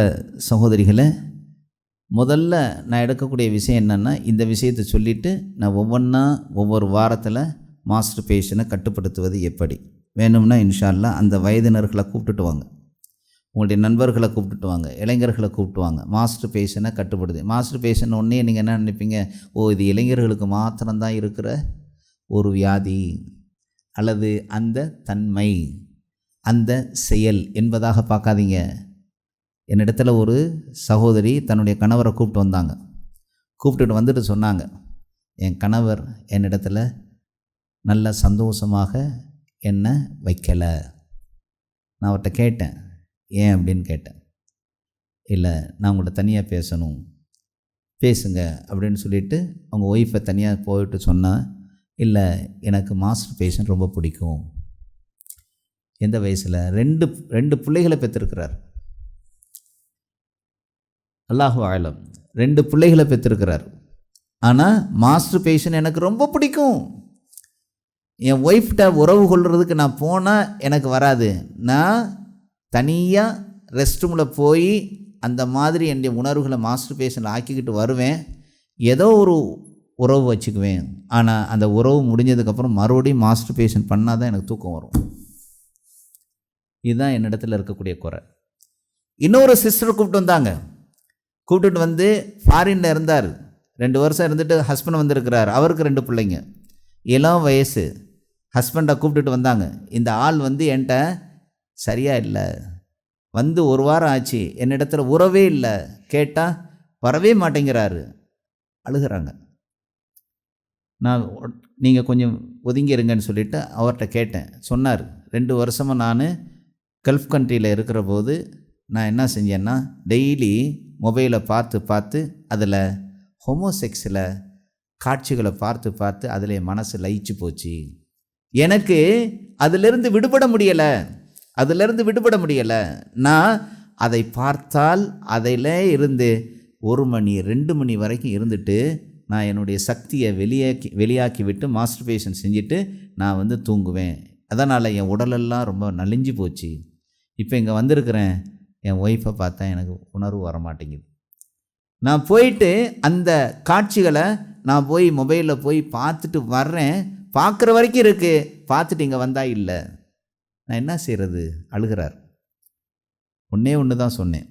சகோதரிகளை, முதல்ல நான் எடுக்கக்கூடிய விஷயம் என்னென்னா, இந்த விஷயத்தை சொல்லிவிட்டு நான் ஒவ்வொரு வாரத்தில் மாஸ்டர்பேஷனை கட்டுப்படுத்துவது எப்படி வேணும்னா இன்ஷா அல்லாஹ் அந்த வயதினர்களை கூப்பிட்டுட்டு வாங்க, உங்களுடைய நண்பர்களை கூப்பிட்டுட்டு வாங்க, இளைஞர்களை கூப்பிட்டு வாங்க. மாஸ்டர்பேஷனை கட்டுப்படுது. மாஸ்டர்பேஷன் ஒன்றே நீங்கள் என்ன நினைப்பீங்க, இது இளைஞர்களுக்கு மாத்திரம்தான் இருக்கிற ஒரு வியாதி அல்லது அந்த தன்மை, அந்த செயல் என்பதாக பார்க்காதீங்க. என்னிடத்தில் ஒரு சகோதரி தன்னுடைய கணவரை கூப்பிட்டுட்டு வந்துட்டு சொன்னாங்க, என் கணவர் என்னிடத்தில் நல்ல சந்தோஷமாக என்னை வைக்கலை. நான் அவர்கிட்ட கேட்டேன், ஏன் அப்படின்னு கேட்டேன். இல்லை, நான் உங்கள்கிட்ட தனியாக பேசணும், பேசுங்க அப்படின்னு சொல்லிவிட்டு அவங்க ஒய்ஃபை தனியாக போயிட்டு சொன்னால், இல்லை எனக்கு மாஸ்டர்பேஷன் ரொம்ப பிடிக்கும். எந்த வயசில்? ரெண்டு பிள்ளைகளை பெற்றிருக்கிறார். அல்லாஹு ஆலம், 2 பிள்ளைகளை பெற்றிருக்கிறார். ஆனால் மாஸ்டர்பேஷன் எனக்கு ரொம்ப பிடிக்கும். என் ஒய்ஃப்கிட்ட உறவு கொள்கிறதுக்கு நான் போனால் எனக்கு வராது. நான் தனியாக ரெஸ்ட் ரூமில் போய் அந்த மாதிரி என்னுடைய உணர்வுகளை மாஸ்டர்பேஷனில் ஆக்கிக்கிட்டு வருவேன். ஏதோ ஒரு உறவு வச்சுக்குவேன். ஆனால் அந்த உறவு முடிஞ்சதுக்கப்புறம் மறுபடியும் மாஸ்டர்பேஷன் பண்ணால் தான் எனக்கு தூக்கம் வரும். இதுதான் என்னிடத்தில் இருக்கக்கூடிய குறை. இன்னொரு சிஸ்டர் கூப்பிட்டுட்டு வந்து ஃபாரினில் இருந்தார். 2 வருஷம் இருந்துட்டு ஹஸ்பண்ட் வந்திருக்கிறார். அவருக்கு 2 பிள்ளைங்க, இளம் வயசு. ஹஸ்பண்டை கூப்பிட்டுட்டு வந்தாங்க. இந்த ஆள் வந்து என்கிட்ட சரியாக இல்லை, வந்து 1 வாரம் ஆச்சு, என்னிடத்துல உறவே இல்லை, கேட்டால் வரவே மாட்டேங்கிறாரு, அழுகிறாங்க. நான் நீங்கள் கொஞ்சம் ஒதுங்கிருங்கன்னு சொல்லிவிட்டு அவர்கிட்ட கேட்டேன். சொன்னார், 2 வருஷமாக நான் கல்ஃப் கண்ட்ரியில் இருக்கிற போது நான் என்ன செஞ்சேன்னா, டெய்லி மொபைலை பார்த்து அதில் ஹோமோசெக்ஸில் காட்சிகளை பார்த்து அதில் என் மனசு லயிச்சு போச்சு. எனக்கு அதிலிருந்து விடுபட முடியலை. நான் அதை பார்த்தால் அதில் இருந்து 1 மணி 2 மணி வரைக்கும் இருந்துட்டு நான் என்னுடைய சக்தியை வெளியாக்கி விட்டு மாஸ்டர்பேஷன் செஞ்சுட்டு நான் வந்து தூங்குவேன். அதனால் என் உடலெல்லாம் ரொம்ப நலிஞ்சு போச்சு. இப்போ இங்கே வந்திருக்கிறேன், என் ஒய்ஃபை பார்த்தா எனக்கு உணர்வு வரமாட்டேங்குது. நான் போயிட்டு அந்த காட்சிகளை நான் போய் மொபைலில் போய் பார்த்துட்டு வர்றேன், பார்க்குற வரைக்கும் இருக்குது, பார்த்துட்டு இங்கே வந்தால் இல்லை. நான் என்ன செய்கிறது? அழுகிறார். ஒன்று தான் சொன்னேன்,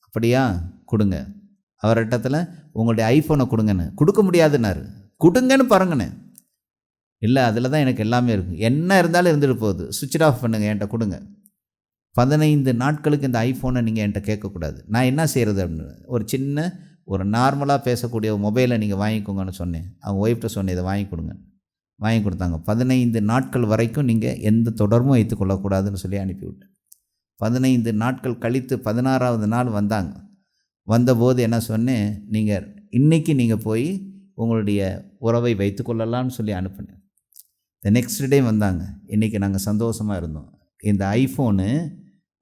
அப்படியா கொடுங்க. அவர்கிட்டத்தில் உங்களுடைய ஐஃபோனை கொடுங்கன்னு. கொடுக்க முடியாதுன்னாரு. கொடுங்கன்னு பாருங்கண்ணே. இல்லை, அதில் தான் எனக்கு எல்லாமே இருக்குது, என்ன இருந்தாலும் இருந்துட்டு போகுது, சுவிட்ச் ஆஃப் பண்ணுங்கள், என்கிட்ட கொடுங்க. 15 நாட்களுக்கு இந்த ஐஃபோனை நீங்கள் என்கிட்ட கேட்கக்கூடாது. நான் என்ன செய்கிறது அப்படின்னு ஒரு நார்மலாக பேசக்கூடிய மொபைலை நீங்கள் வாங்கிக்கோங்கன்னு சொன்னேன். அவங்க ஒய்ஃப்ட்ட சொன்னேன், இதை வாங்கி கொடுங்க. வாங்கி கொடுத்தாங்க. 15 நாட்கள் வரைக்கும் நீங்கள் எந்த தொடர்பும் வைத்துக்கொள்ளக்கூடாதுன்னு சொல்லி அனுப்பிவிட்டேன். 15 நாட்கள் கழித்து 16வது நாள் வந்தாங்க. வந்தபோது என்ன சொன்னேன், நீங்கள் இன்றைக்கி நீங்கள் போய் உங்களுடைய உறவை வைத்துக்கொள்ளலாம்னு சொல்லி அனுப்பினேன். த நெக்ஸ்ட் டே வந்தாங்க. இன்றைக்கி நாங்கள் சந்தோஷமாக இருந்தோம். இந்த ஐஃபோனு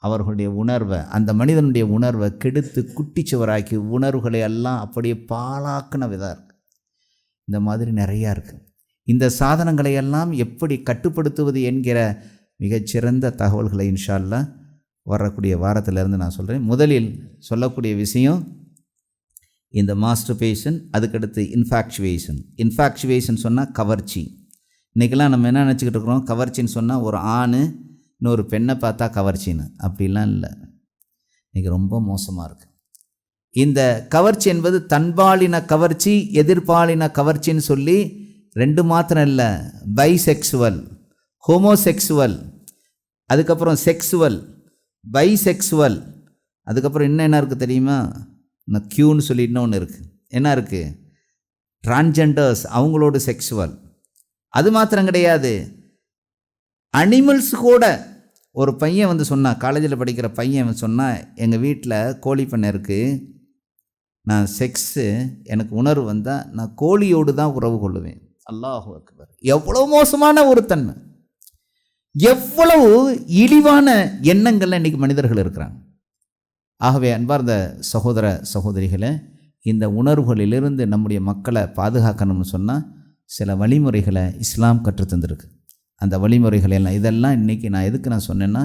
அவர்களுடைய உணர்வை, அந்த மனிதனுடைய உணர்வை கெடுத்து குட்டிச்சுவராக்கி உணர்வுகளை எல்லாம் அப்படியே பாழாக்கின விதம் இருக்குது. இந்த மாதிரி நிறையா இருக்குது. இந்த சாதனங்களை எல்லாம் எப்படி கட்டுப்படுத்துவது என்கிற மிகச்சிறந்த தகவல்களை இன்ஷா அல்லாஹ் வரக்கூடிய வாரத்திலிருந்து நான் சொல்கிறேன். முதலில் சொல்லக்கூடிய விஷயம் இந்த மாஸ்டர்பேஷன், அதுக்கடுத்து இன்ஃபாக்சுவேஷன் சொன்னால் கவர்ச்சி. இன்றைக்கெல்லாம் நம்ம என்ன நினச்சிக்கிட்டு இருக்கிறோம், கவர்ச்சின்னு சொன்னால் ஒரு ஆண் இன்னொரு பெண்ணை பார்த்தா கவர்ச்சின்னு. அப்படிலாம் இல்லை. இன்றைக்கி ரொம்ப மோசமாக இருக்குது. இந்த கவர்ச்சி என்பது தன்பாலின கவர்ச்சி, எதிர்பாலின கவர்ச்சின்னு சொல்லி 2 மாத்திரம் இல்லை, பைசெக்சுவல், ஹோமோசெக்சுவல், அதுக்கப்புறம் செக்சுவல், பைசெக்சுவல், அதுக்கப்புறம் இன்னும் என்ன இருக்குது தெரியுமா, இன்னும் க்யூன்னு சொல்லி இன்னொன்று இருக்குது. என்ன இருக்குது, டிரான்ஜெண்டர்ஸ், அவங்களோட செக்சுவல். அது மாத்திரம் கிடையாது, அனிமல்ஸ் கூட. ஒரு பையன் வந்து சொன்னான், காலேஜில் படிக்கிற பையன் சொன்னால், எங்கள் வீட்டில் கோழி பண்ணை இருக்குது, நான் எனக்கு உணர்வு வந்தால் நான் கோழியோடு தான் உறவு கொள்ளுவேன். அல்லாஹு அக்பர். எவ்வளோ மோசமான ஒரு தன்மை, எவ்வளவு இழிவான எண்ணங்கள்ல இன்றைக்கி மனிதர்கள் இருக்கிறாங்க. ஆகவே அன்பார்ந்த சகோதர சகோதரிகளை, இந்த உணர்வுகளிலிருந்து நம்முடைய மக்களை பாதுகாக்கணும்னு சொன்னால் சில வழிமுறைகளை இஸ்லாம் கற்றுத்தந்திருக்கு. அந்த வழிமுறைகள் எல்லாம் இதெல்லாம் இன்றைக்கி நான் எதுக்கு நான் சொன்னேன்னா,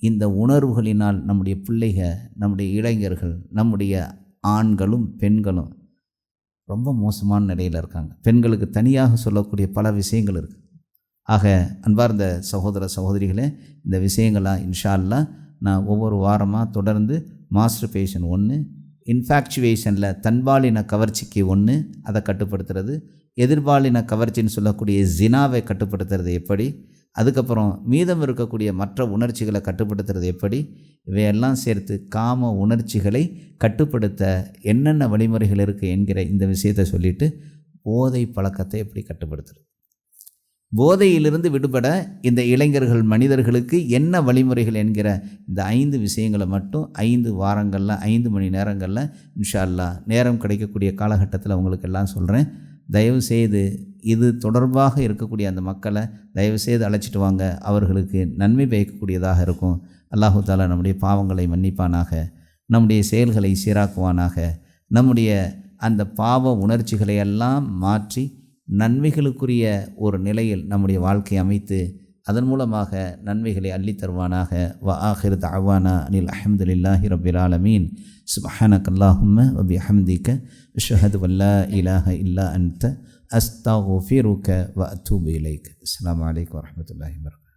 இந்த உணர்வுகளினால் நம்முடைய பிள்ளைகள், நம்முடைய இளைஞர்கள், நம்முடைய ஆண்களும் பெண்களும் ரொம்ப மோசமான நிலையில் இருக்காங்க. பெண்களுக்கு தனியாக சொல்லக்கூடிய பல விஷயங்கள் இருக்குது. ஆக அன்பார்ந்த சகோதர சகோதரிகளே, இந்த விஷயங்களாக இன்ஷா அல்லாஹ் நான் ஒவ்வொரு வாரமாக தொடர்ந்து மாஸ்டர்பேஷன் 1, இன்ஃபாக்சுவேஷனில் தன்பாலின கவர்ச்சிக்கு 1, அதை கட்டுப்படுத்துறது, எதிர்பாலின கவர்ச்சின்னு சொல்லக்கூடிய ஜினாவை கட்டுப்படுத்துறது எப்படி, அதுக்கப்புறம் மீதம் இருக்கக்கூடிய மற்ற உணர்ச்சிகளை கட்டுப்படுத்துறது எப்படி, இவையெல்லாம் சேர்த்து காம உணர்ச்சிகளை கட்டுப்படுத்த என்னென்ன வழிமுறைகள் இருக்குது என்கிற இந்த விஷயத்தை சொல்லிவிட்டு, போதை பழக்கத்தை எப்படி கட்டுப்படுத்துறது, போதையிலிருந்து விடுபட இந்த இளைஞர்கள் மனிதர்களுக்கு என்ன வழிமுறைகள் என்கிற இந்த 5 விஷயங்களை மட்டும் 5 வாரங்களில் 5 மணி நேரங்களில் இன்ஷா அல்லாஹ் நேரம் கிடைக்கக்கூடிய காலகட்டத்தில் உங்களுக்கு எல்லாம் சொல்கிறேன். தயவுசெய்து இது தொடர்பாக இருக்கக்கூடிய அந்த மக்களை தயவுசெய்து அழைச்சிட்டு வாங்க. அவர்களுக்கு நன்மை பயக்கக்கூடியதாக இருக்கும். அல்லாஹு தாலா நம்முடைய பாவங்களை மன்னிப்பானாக, நம்முடைய செயல்களை சீராக்குவானாக, நம்முடைய அந்த பாவ உணர்ச்சிகளை எல்லாம் மாற்றி நன்மைகளுக்குரிய ஒரு நிலையில் நம்முடைய வாழ்க்கை அமைத்து அதன் மூலமாக நன்மைகளை அள்ளி தருவானாக. வ ஆஹிரு தஅவானா அனில் அல்ஹம்துலில்லாஹி ரப்பில் ஆலமீன். சுப்ஹானக்கல்லாஹும்ம வ பிஹம்திக அஷ்ஹது அல்லா இலாஹ இல்லா அன்த அஸ்தக்ஃபிருக வ அத்தூபு இலைக். அஸ்ஸலாமு அலைக்கும் வரஹ்மத்துல்லாஹி வபரகாத்துஹு.